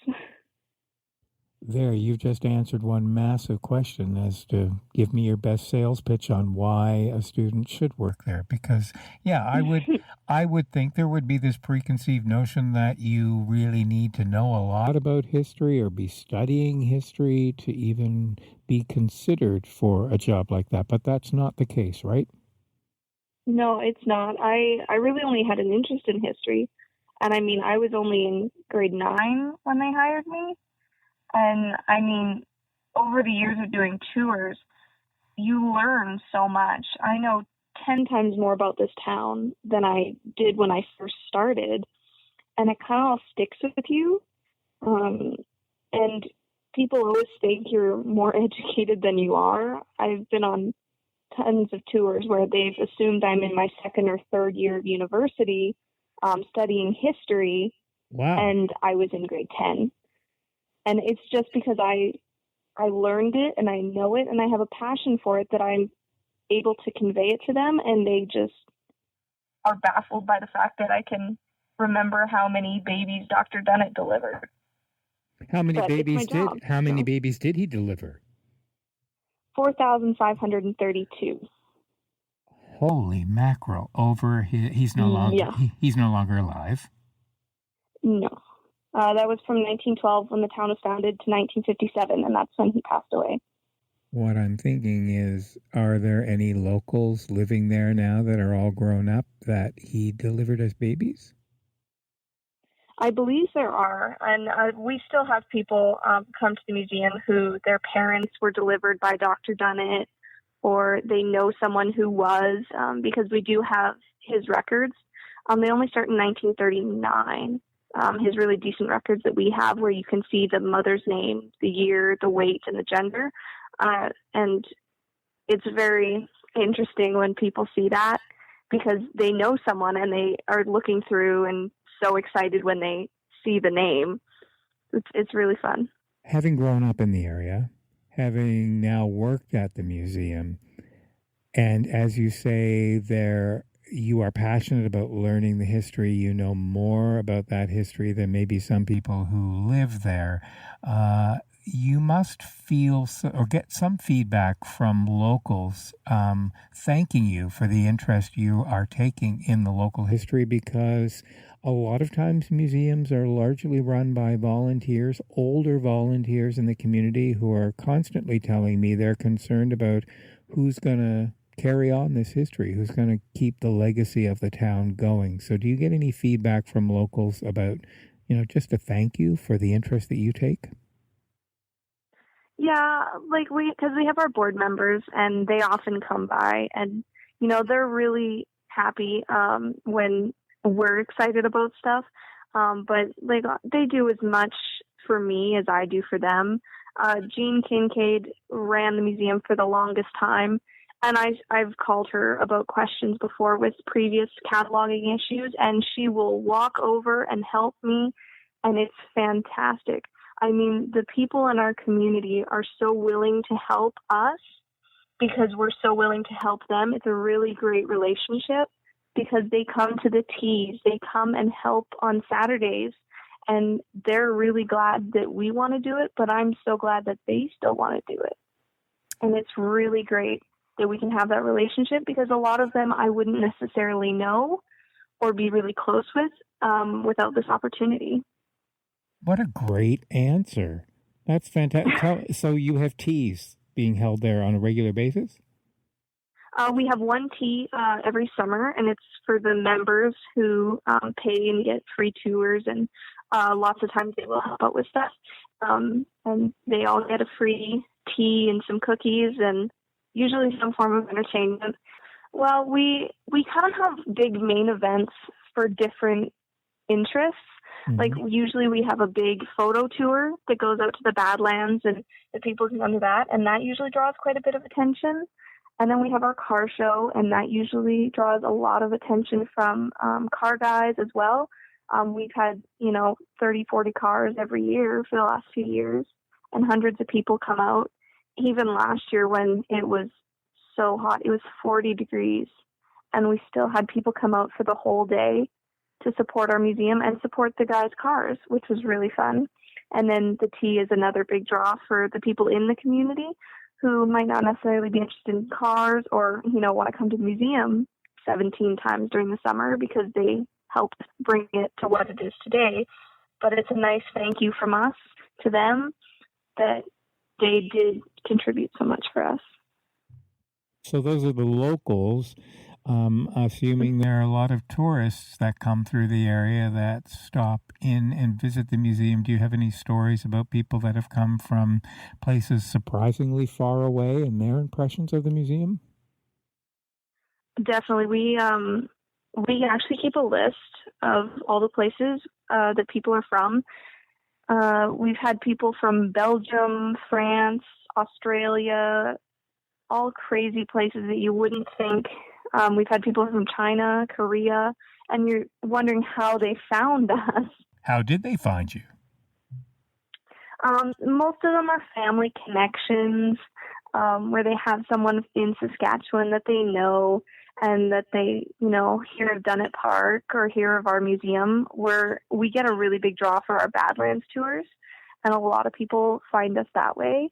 There, you've just answered one massive question as to give me your best sales pitch on why a student should work there. Because, yeah, I would think there would be this preconceived notion that you really need to know a lot about history or be studying history to even be considered for a job like that. But that's not the case, right? No, it's not. I really only had an interest in history. And I mean, I was only in grade 9 when they hired me. And I mean, over the years of doing tours, you learn so much. I know 10 times more about this town than I did when I first started. And it kind of all sticks with you. And people always think you're more educated than you are. I've been on tons of tours where they've assumed I'm in my second or third year of university studying history. Wow. And I was in grade 10. And it's just because I learned it and I know it and I have a passion for it that I'm able to convey it to them, and they just are baffled by the fact that I can remember how many babies Dr. Dunnett delivered. How many babies did he deliver? 4,532. Holy mackerel! He's no longer alive. No. That was from 1912 when the town was founded to 1957, and that's when he passed away. What I'm thinking is, are there any locals living there now that are all grown up that he delivered as babies? I believe there are, and we still have people come to the museum who their parents were delivered by Dr. Dunnett, or they know someone who was, because we do have his records. They only start in 1939. His really decent records that we have, where you can see the mother's name, the year, the weight, and the gender. And it's very interesting when people see that, because they know someone and they are looking through and so excited when they see the name. It's really fun. Having grown up in the area, having now worked at the museum, and as you say, you are passionate about learning the history. You know more about that history than maybe some people who live there. You must feel or get some feedback from locals thanking you for the interest you are taking in the local history, because a lot of times museums are largely run by volunteers, older volunteers in the community, who are constantly telling me they're concerned about who's going to carry on this history, who's going to keep the legacy of the town going. So do you get any feedback from locals about, just to thank you for the interest that you take? Yeah, because we have our board members and they often come by, and, they're really happy when we're excited about stuff. But they do as much for me as I do for them. Jean Kincaid ran the museum for the longest time. And I've called her about questions before with previous cataloging issues, and she will walk over and help me, and it's fantastic. I mean, the people in our community are so willing to help us because we're so willing to help them. It's a really great relationship because they come to the teas. They come and help on Saturdays, and they're really glad that we want to do it, but I'm so glad that they still want to do it. And it's really great that we can have that relationship, because a lot of them I wouldn't necessarily know or be really close with without this opportunity. What a great answer. That's fantastic. So you have teas being held there on a regular basis? We have one tea every summer, and it's for the members who pay and get free tours, and lots of times they will help out with stuff. And they all get a free tea and some cookies and usually some form of entertainment. Well, we kind of have big main events for different interests. Mm-hmm. Usually we have a big photo tour that goes out to the Badlands, and the people can come to that, and that usually draws quite a bit of attention. And then we have our car show, and that usually draws a lot of attention from car guys as well. We've had, 30, 40 cars every year for the last few years, and hundreds of people come out. Even last year when it was so hot, it was 40 degrees, and we still had people come out for the whole day to support our museum and support the guys' cars, which was really fun. And then the tea is another big draw for the people in the community who might not necessarily be interested in cars or, want to come to the museum 17 times during the summer because they helped bring it to what it is today. But it's a nice thank you from us to them that they did contribute so much for us. So those are the locals. Assuming there are a lot of tourists that come through the area that stop in and visit the museum. Do you have any stories about people that have come from places surprisingly far away and their impressions of the museum? Definitely. We actually keep a list of all the places that people are from. We've had people from Belgium, France, Australia, all crazy places that you wouldn't think. We've had people from China, Korea, and you're wondering how they found us. How did they find you? Most of them are family connections, where they have someone in Saskatchewan that they know and that they, hear of Dunnett Park or hear of our museum, where we get a really big draw for our Badlands tours, and a lot of people find us that way.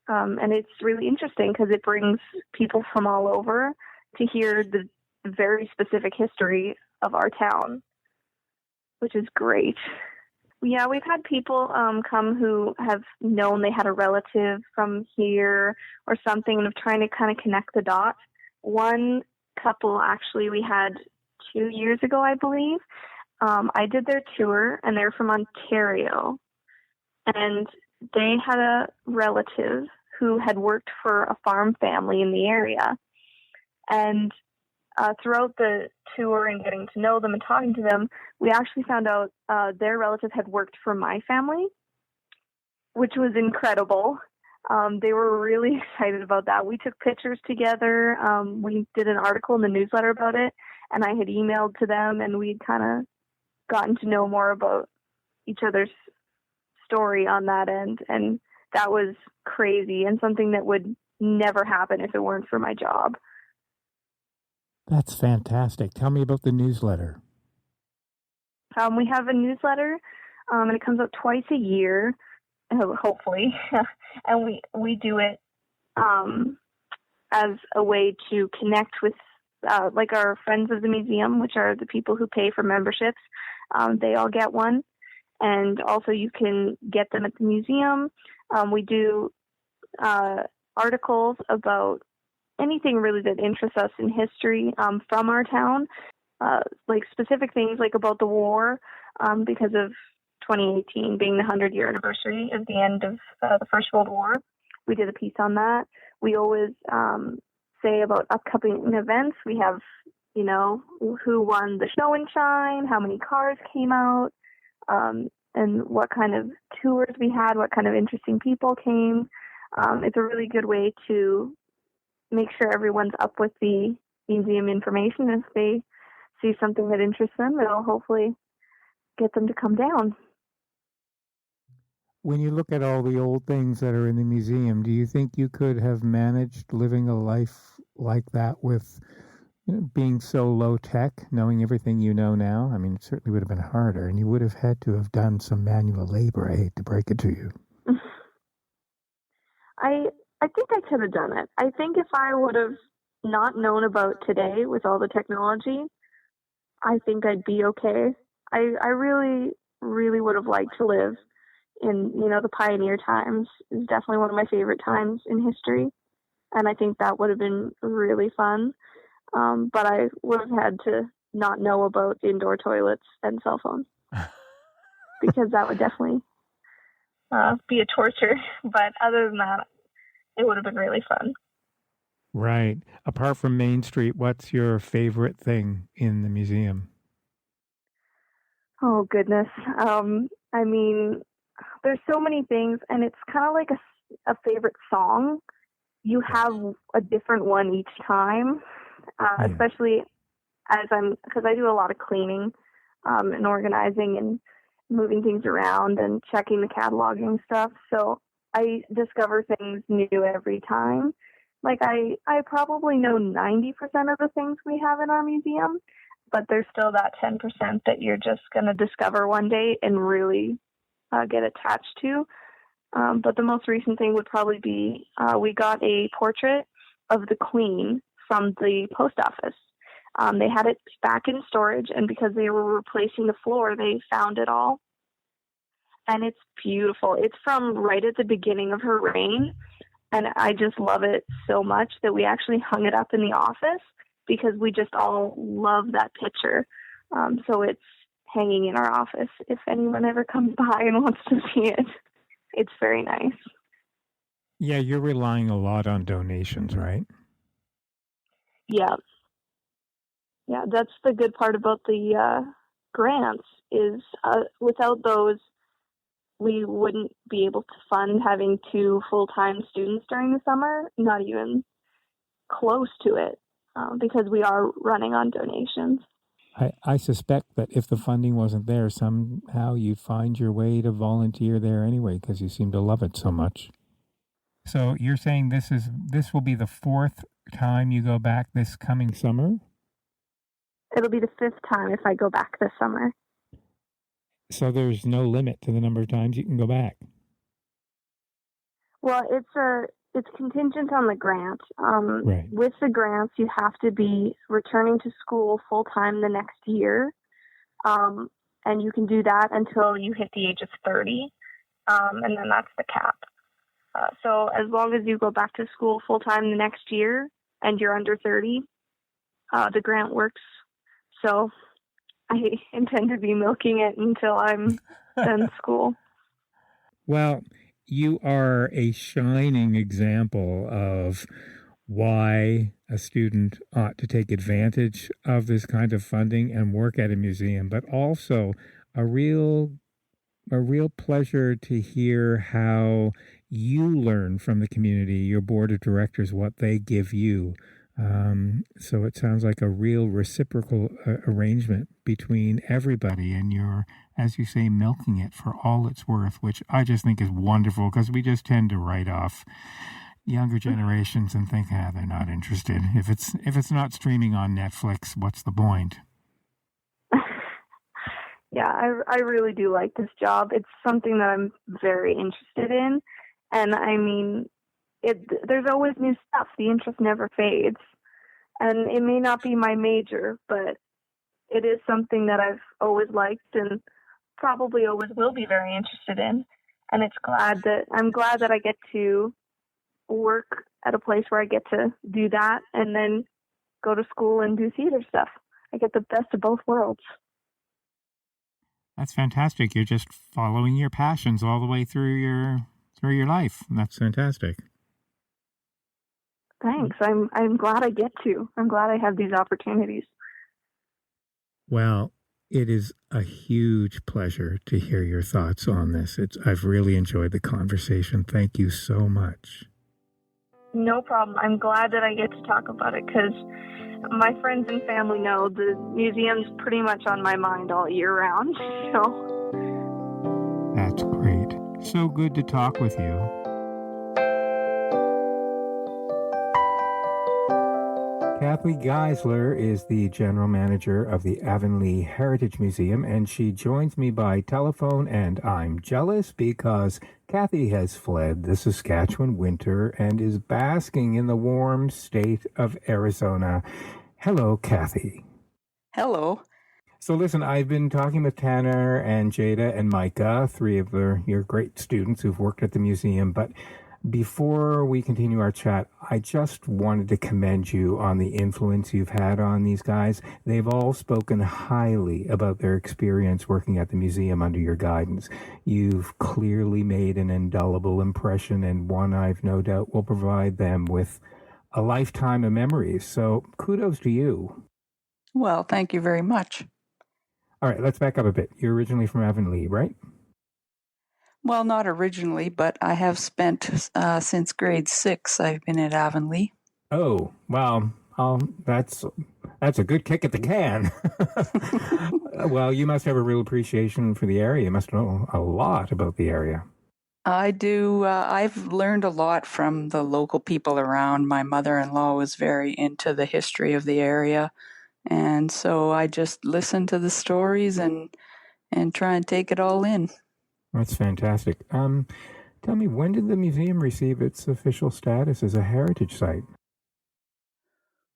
And it's really interesting because it brings people from all over to hear the very specific history of our town, which is great. Yeah, we've had people come who have known they had a relative from here or something and of trying to kind of connect the dots. One couple, actually, we had 2 years ago, I believe. I did their tour, and they're from Ontario. And they had a relative who had worked for a farm family in the area. And throughout the tour and getting to know them and talking to them, we actually found out their relative had worked for my family, which was incredible. They were really excited about that. We took pictures together. We did an article in the newsletter about it, and I had emailed to them, and we'd kind of gotten to know more about each other's story on that end. And that was crazy and something that would never happen if it weren't for my job. That's fantastic. Tell me about the newsletter. We have a newsletter, and it comes out twice a year, hopefully. And we do it as a way to connect with like our friends of the museum, which are the people who pay for memberships. They all get one. And also you can get them at the museum. We do articles about anything really that interests us in history from our town, like specific things like about the war, because of 2018 being the 100-year anniversary of the end of the First World War. We did a piece on that. We always say about upcoming events. We have, who won the show and shine, how many cars came out, and what kind of tours we had, what kind of interesting people came. It's a really good way to make sure everyone's up with the museum information. If they see something that interests them, it'll hopefully get them to come down. When you look at all the old things that are in the museum, do you think you could have managed living a life like that with being so low tech, knowing everything you know now? I mean, it certainly would have been harder, and you would have had to have done some manual labor. I hate to break it to you. I think I could have done it. I think if I would have not known about today with all the technology, I think I'd be okay. I really, really would have liked to live in, the pioneer times. Is definitely one of my favorite times in history. And I think that would have been really fun. But I would have had to not know about indoor toilets and cell phones because that would definitely be a torture. But other than that, it would have been really fun. Right. Apart from Main Street, what's your favorite thing in the museum? Oh, goodness. I mean, there's so many things, and it's kind of like a favorite song. You have a different one each time, especially because I do a lot of cleaning. and organizing and moving things around and checking the cataloging stuff. So I discover things new every time. Like I probably know 90% of the things we have in our museum, but there's still that 10% that you're just going to discover one day and really get attached to. But the most recent thing would probably be we got a portrait of the Queen from the post office. They had it back in storage, and because they were replacing the floor, they found it all. And it's beautiful. It's from right at the beginning of her reign, and I just love it so much that we actually hung it up in the office because we just all love that picture. So it's hanging in our office if anyone ever comes by and wants to see it. It's very nice. Yeah, you're relying a lot on donations, right? Yeah. Yeah, that's the good part about the grants is without those, we wouldn't be able to fund having 2 full-time students during the summer, not even close to it, because we are running on donations. I suspect that if the funding wasn't there, somehow you'd find your way to volunteer there anyway, because you seem to love it so much. So you're saying this will be the 4th time you go back this coming summer? It'll be the 5th time if I go back this summer. So there's no limit to the number of times you can go back? Well, it's contingent on the grant. Right. With the grants, you have to be returning to school full-time the next year, and you can do that until you hit the age of 30, and then that's the cap. So as long as you go back to school full-time the next year and you're under 30, the grant works. So I intend to be milking it until I'm done school. Well, you are a shining example of why a student ought to take advantage of this kind of funding and work at a museum, but also a real pleasure to hear how you learn from the community, your board of directors, what they give you. So it sounds like a real reciprocal arrangement between everybody, and you're, as you say, milking it for all it's worth, which I just think is wonderful, because we just tend to write off younger generations and think, they're not interested. If it's not streaming on Netflix, what's the point? Yeah, I really do like this job. It's something that I'm very interested in, and I mean, there's always new stuff. The interest never fades. And it may not be my major, but it is something that I've always liked and probably always will be very interested in. And I'm glad that I get to work at a place where I get to do that and then go to school and do theater stuff. I get the best of both worlds. That's fantastic. You're just following your passions all the way through your life. That's fantastic. Thanks. I'm glad I get to. I'm glad I have these opportunities. Well, it is a huge pleasure to hear your thoughts on this. I've really enjoyed the conversation. Thank you so much. No problem. I'm glad that I get to talk about it because my friends and family know the museum's pretty much on my mind all year round. So that's great. So good to talk with you. Cathy Geisler is the general manager of the Avonlea Heritage Museum, and she joins me by telephone, and I'm jealous because Cathy has fled the Saskatchewan winter and is basking in the warm state of Arizona. Hello, Cathy. Hello. So listen, I've been talking with Tanner and Jaida and Micah, 3 of your great students who've worked at the museum, but before we continue our chat, I just wanted to commend you on the influence you've had on these guys. They've all spoken highly about their experience working at the museum under your guidance. You've clearly made an indelible impression, and one I've no doubt will provide them with a lifetime of memories. So kudos to you. Well, thank you very much. All right, let's back up a bit. You're originally from Avonlea, right? Well, not originally, but I have spent since grade 6. I've been at Avonlea. Oh, wow. That's That's a good kick at the can. Well, you must have a real appreciation for the area. You must know a lot about the area. I do. I've learned a lot from the local people around. My mother-in-law was very into the history of the area, and so I just listen to the stories and try and take it all in. That's fantastic. Tell me, when did the museum receive its official status as a heritage site?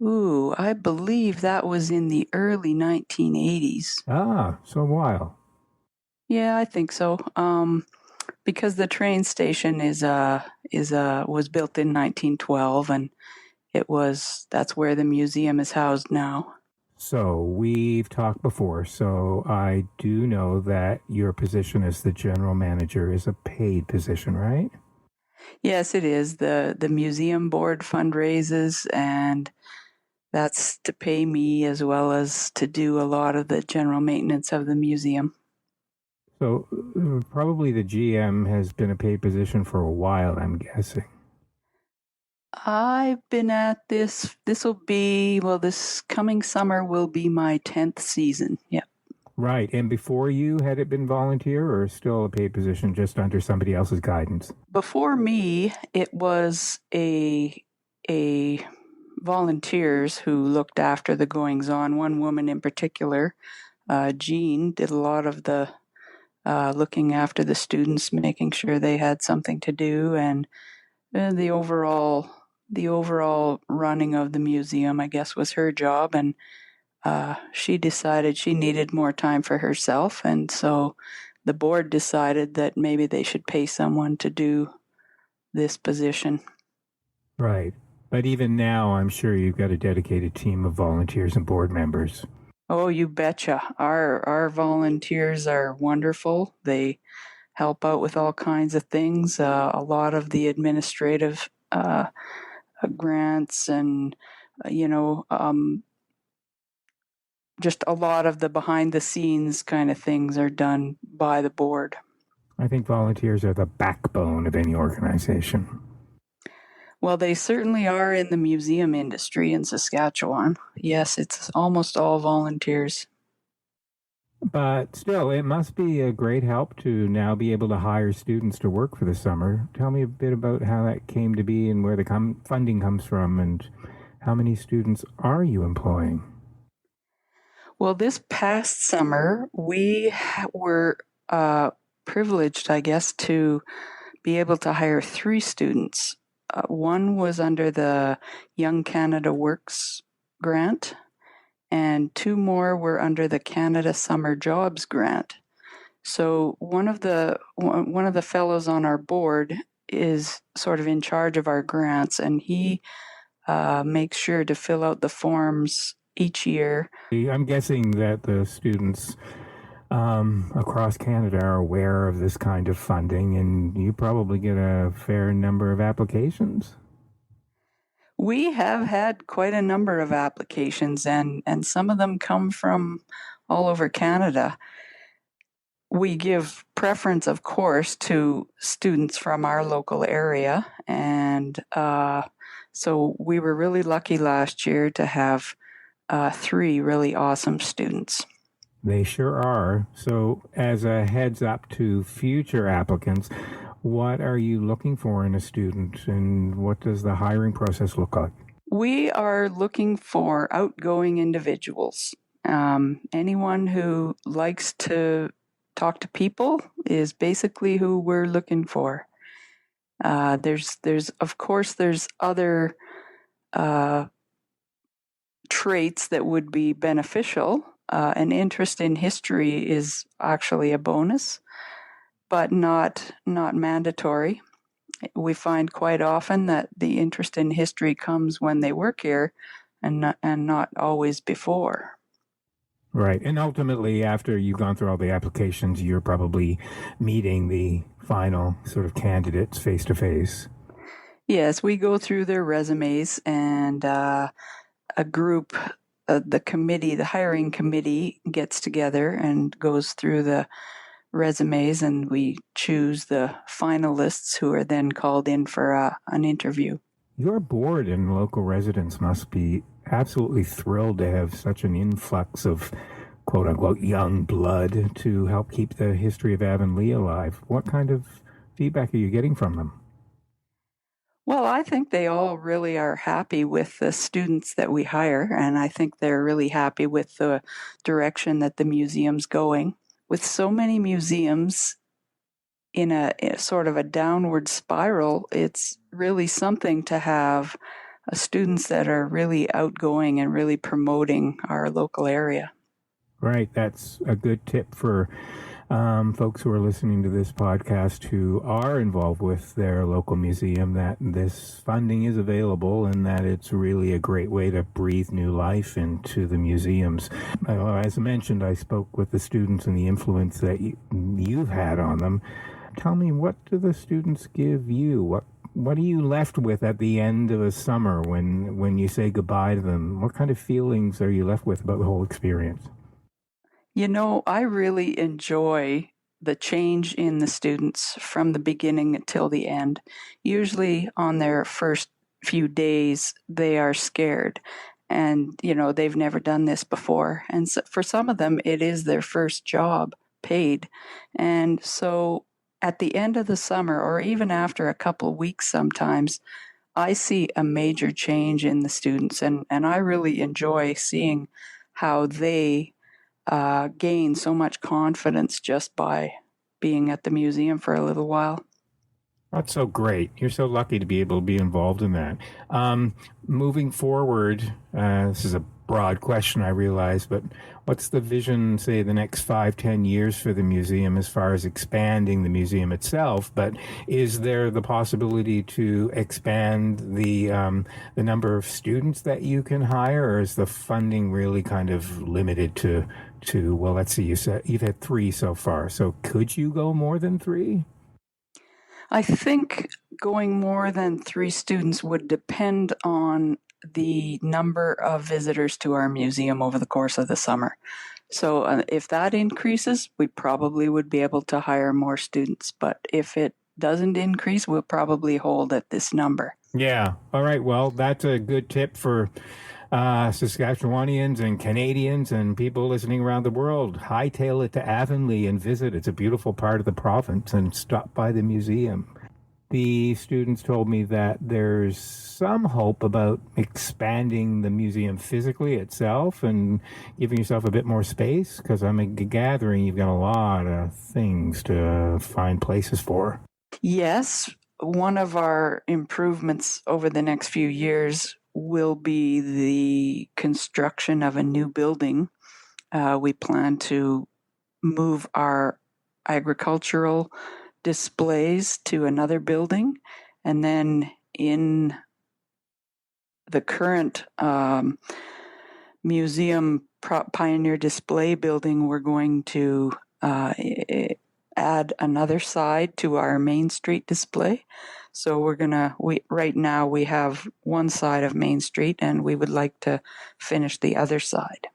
Ooh, I believe that was in the early 1980s. Ah, so a while. Yeah, I think so. Because the train station was built in 1912, and that's where the museum is housed now. So we've talked before, so I do know that your position as the general manager is a paid position, right? Yes, it is. The museum board fundraises, and that's to pay me as well as to do a lot of the general maintenance of the museum. So probably the GM has been a paid position for a while, I'm guessing. I've been at this this coming summer will be my 10th season. Yeah. Right. And before you, had it been volunteer or still a paid position just under somebody else's guidance? Before me, it was a volunteers who looked after the goings on. One woman in particular, Jean, did a lot of the looking after the students, making sure they had something to do, and the overall running of the museum, I guess, was her job. And she decided she needed more time for herself, and so the board decided that maybe they should pay someone to do this position. Right. But even now, I'm sure you've got a dedicated team of volunteers and board members. Oh, you betcha. Our volunteers are wonderful. They help out with all kinds of things. A lot of the administrative grants and, just a lot of the behind the scenes kind of things are done by the board. I think volunteers are the backbone of any organization. Well, they certainly are in the museum industry in Saskatchewan. Yes, it's almost all volunteers. But still, it must be a great help to now be able to hire students to work for the summer. Tell me a bit about how that came to be and where the funding comes from, and how many students are you employing? Well, this past summer, we were privileged, I guess, to be able to hire 3 students. One was under the Young Canada Works grant, and 2 more were under the Canada Summer Jobs grant. So one of the fellows on our board is sort of in charge of our grants, and he makes sure to fill out the forms each year. I'm guessing that the students across Canada are aware of this kind of funding, and you probably get a fair number of applications. We have had quite a number of applications, and some of them come from all over Canada. We give preference, of course, to students from our local area, and so we were really lucky last year to have 3 really awesome students. They sure are. So as a heads up to future applicants, what are you looking for in a student, and what does the hiring process look like? We are looking for outgoing individuals. Anyone who likes to talk to people is basically who we're looking for. There's other traits that would be beneficial. An interest in history is actually a bonus, but not mandatory. We find quite often that the interest in history comes when they work here, and not always before. Right. And ultimately, after you've gone through all the applications, you're probably meeting the final sort of candidates face to face. Yes, we go through their resumes, and a group, the hiring committee gets together and goes through the resumes, and we choose the finalists who are then called in for an interview. Your board and local residents must be absolutely thrilled to have such an influx of quote-unquote young blood to help keep the history of Avonlea alive. What kind of feedback are you getting from them? Well, I think they all really are happy with the students that we hire, and I think they're really happy with the direction that the museum's going. With so many museums in a sort of a downward spiral, it's really something to have students that are really outgoing and really promoting our local area. Right. That's a good tip for folks who are listening to this podcast who are involved with their local museum, that this funding is available and that it's really a great way to breathe new life into the museums. As I mentioned, I spoke with the students and the influence that you've had on them. Tell me, what do the students give you? What are you left with at the end of a summer when you say goodbye to them? What kind of feelings are you left with about the whole experience? You know, I really enjoy the change in the students from the beginning until the end. Usually on their first few days, they are scared. And, you know, they've never done this before. And so for some of them, it is their first job paid. And so at the end of the summer, or even after a couple of weeks sometimes, I see a major change in the students. And I really enjoy seeing how they gain so much confidence just by being at the museum for a little while. That's so great. You're so lucky to be able to be involved in that. Moving forward, this is a broad question, I realize, but what's the vision, say, the next 5-10 years for the museum as far as expanding the museum itself? But is there the possibility to expand the number of students that you can hire, or is the funding really kind of limited to well, let's see, you said you've had 3 so far, so could you go more than 3? I think going more than 3 students would depend on the number of visitors to our museum over the course of the summer. So if that increases, we probably would be able to hire more students. But if it doesn't increase, we'll probably hold at this number. Yeah. All right. Well, that's a good tip for Saskatchewanians and Canadians and people listening around the world. Hightail it to Avonlea and visit. It's a beautiful part of the province, and stop by the museum. The students told me that there's some hope about expanding the museum physically itself and giving yourself a bit more space, because I'm a gathering you've got a lot of things to find places for. Yes, one of our improvements over the next few years will be the construction of a new building. We plan to move our agricultural displays to another building, and then in the current museum pioneer display building, we're going to add another side to our Main Street display. So right now we have one side of Main Street, and we would like to finish the other side.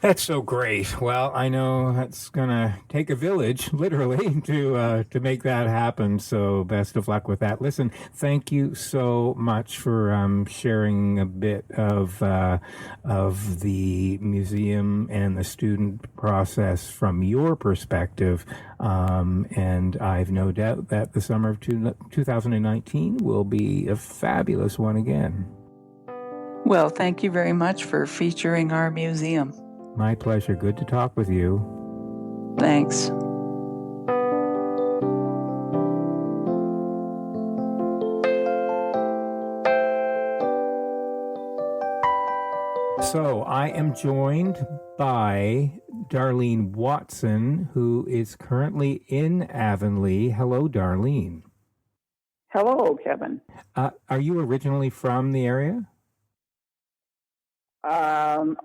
That's so great. Well, I know that's going to take a village, literally, to make that happen. So best of luck with that. Listen, thank you so much for sharing a bit of the museum and the student process from your perspective. And I've no doubt that the summer of 2019 will be a fabulous one again. Well, thank you very much for featuring our museum. My pleasure. Good to talk with you. Thanks. So I am joined by Darlene Watson, who is currently in Avonlea. Hello, Darlene. Hello, Kevin. Are you originally from the area? I've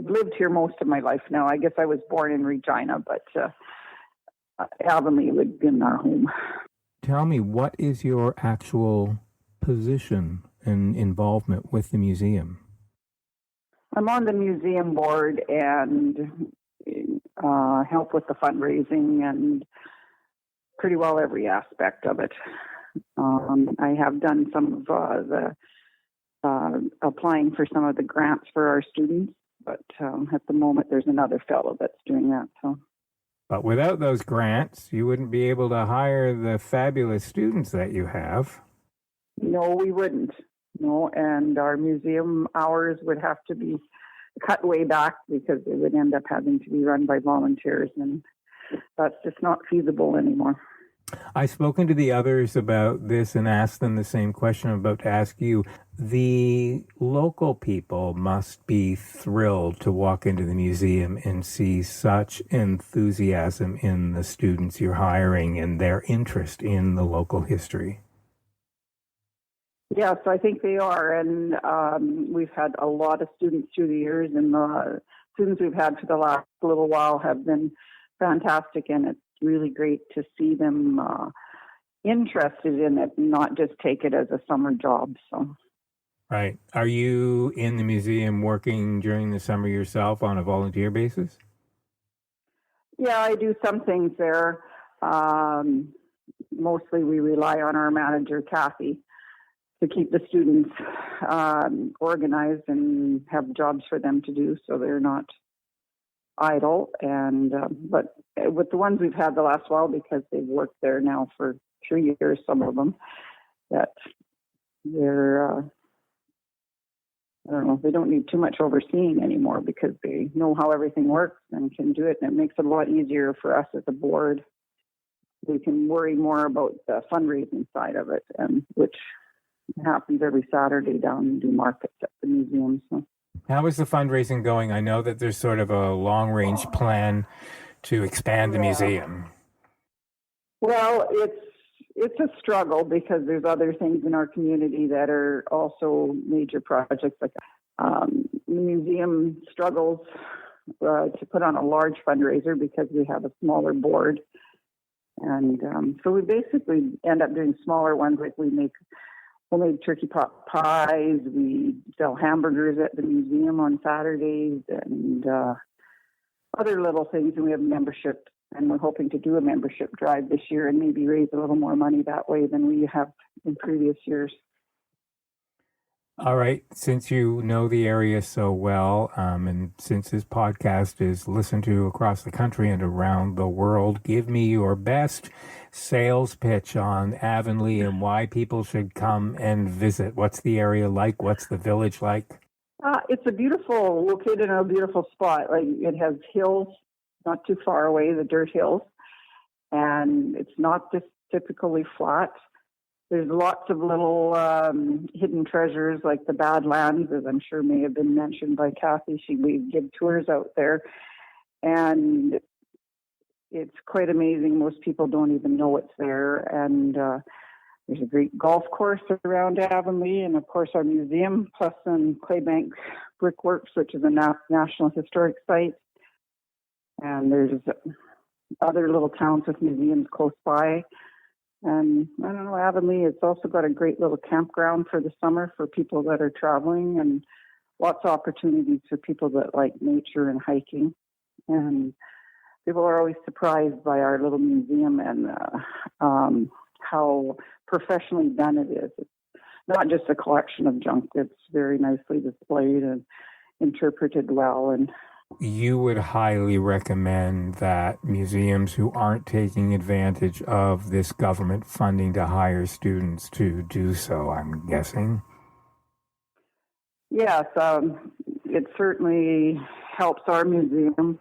lived here most of my life now. I guess I was born in Regina, but Avonlea would be our home. Tell me, what is your actual position and involvement with the museum? I'm on the museum board and help with the fundraising and pretty well every aspect of it. I have done some of the applying for some of the grants for our students. But at the moment, there's another fellow that's doing that. So. But without those grants, you wouldn't be able to hire the fabulous students that you have. No, we wouldn't. No, and our museum hours would have to be cut way back because they would end up having to be run by volunteers, and that's just not feasible anymore. I've spoken to the others about this and asked them the same question I'm about to ask you. The local people must be thrilled to walk into the museum and see such enthusiasm in the students you're hiring and their interest in the local history. Yes, I think they are, and we've had a lot of students through the years, and the students we've had for the last little while have been fantastic, and it's really great to see them interested in it, not just take it as a summer job. So, right. Are you in the museum working during the summer yourself on a volunteer basis? Yeah, I do some things there. Mostly we rely on our manager, Cathy, to keep the students organized and have jobs for them to do so they're not idle. And but with the ones we've had the last while, because they've worked there now for 3 years, some of them, that they're I don't know, they don't need too much overseeing anymore because they know how everything works and can do it, and it makes it a lot easier for us as a board. We can worry more about the fundraising side of it, and which happens every Saturday down in markets at the museum. So. How is the fundraising going? I know that there's sort of a long-range plan to expand the museum. Well, it's a struggle because there's other things in our community that are also major projects. Like the museum struggles to put on a large fundraiser because we have a smaller board, and so we basically end up doing smaller ones. Like we make homemade turkey pot pies. We sell hamburgers at the museum on Saturdays and other little things. And we have membership, and we're hoping to do a membership drive this year and maybe raise a little more money that way than we have in previous years. All right. Since you know the area so well, and since this podcast is listened to across the country and around the world, give me your best sales pitch on Avonlea and why people should come and visit. What's the area like? What's the village like? It's located in a beautiful spot. Like it has hills not too far away, the dirt hills, and it's not just typically flat. There's lots of little hidden treasures like the Badlands, as I'm sure may have been mentioned by Cathy. We give tours out there, and it's quite amazing. Most people don't even know it's there. And there's a great golf course around Avonlea, and of course our museum, plus some Claybank Brickworks, which is a National Historic Site. And there's other little towns with museums close by. And I don't know, Avonlea, it's also got a great little campground for the summer for people that are traveling, and lots of opportunities for people that like nature and hiking. And people are always surprised by our little museum and how professionally done it is. It's not just a collection of junk. It's very nicely displayed and interpreted well. And you would highly recommend that museums who aren't taking advantage of this government funding to hire students to do so, I'm guessing. Yes, it certainly helps our museum.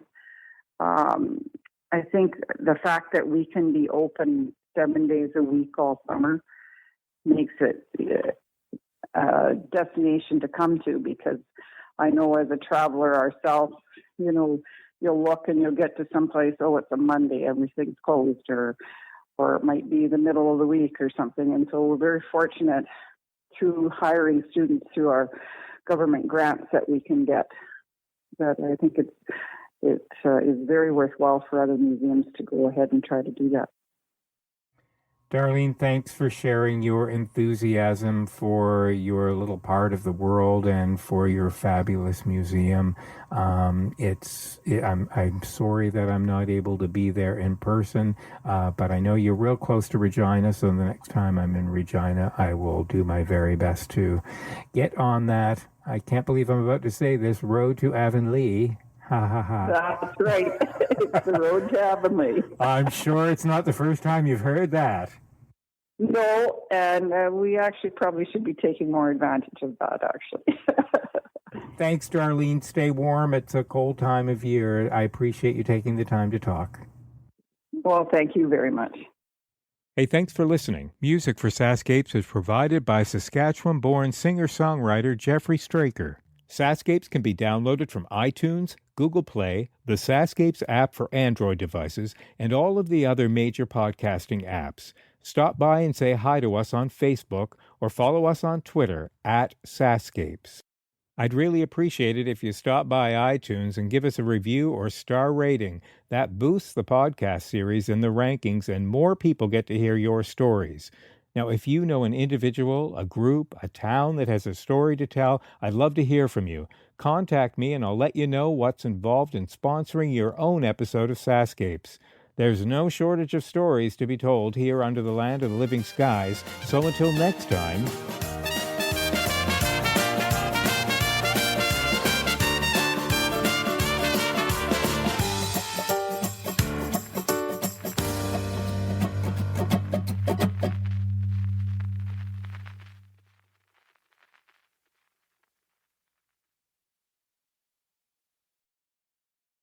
I think the fact that we can be open 7 days a week all summer makes it a destination to come to, because I know as a traveler ourselves, you'll look and you'll get to someplace, it's a Monday, everything's closed, or it might be the middle of the week or something. And so we're very fortunate through hiring students through our government grants that we can get. That I think it is very worthwhile for other museums to go ahead and try to do that. Darlene, thanks for sharing your enthusiasm for your little part of the world and for your fabulous museum. I'm sorry that I'm not able to be there in person, but I know you're real close to Regina, so the next time I'm in Regina, I will do my very best to get on that. I can't believe I'm about to say this, road to Avonlea. Ha ha ha. That's right. It's the road to Avonlea. I'm sure it's not the first time you've heard that. No, and we actually probably should be taking more advantage of that, actually. Thanks, Darlene. Stay warm. It's a cold time of year. I appreciate you taking the time to talk. Well, thank you very much. Hey, thanks for listening. Music for SaskScapes is provided by Saskatchewan-born singer-songwriter Jeffrey Straker. SaskScapes can be downloaded from iTunes, Google Play, the SaskScapes app for Android devices, and all of the other major podcasting apps. Stop by and say hi to us on Facebook or follow us on Twitter @SaskScapes. I'd really appreciate it if you stop by iTunes and give us a review or star rating. That boosts the podcast series in the rankings and more people get to hear your stories. Now, if you know an individual, a group, a town that has a story to tell, I'd love to hear from you. Contact me and I'll let you know what's involved in sponsoring your own episode of SaskScapes. There's no shortage of stories to be told here under the land of the living skies, so until next time,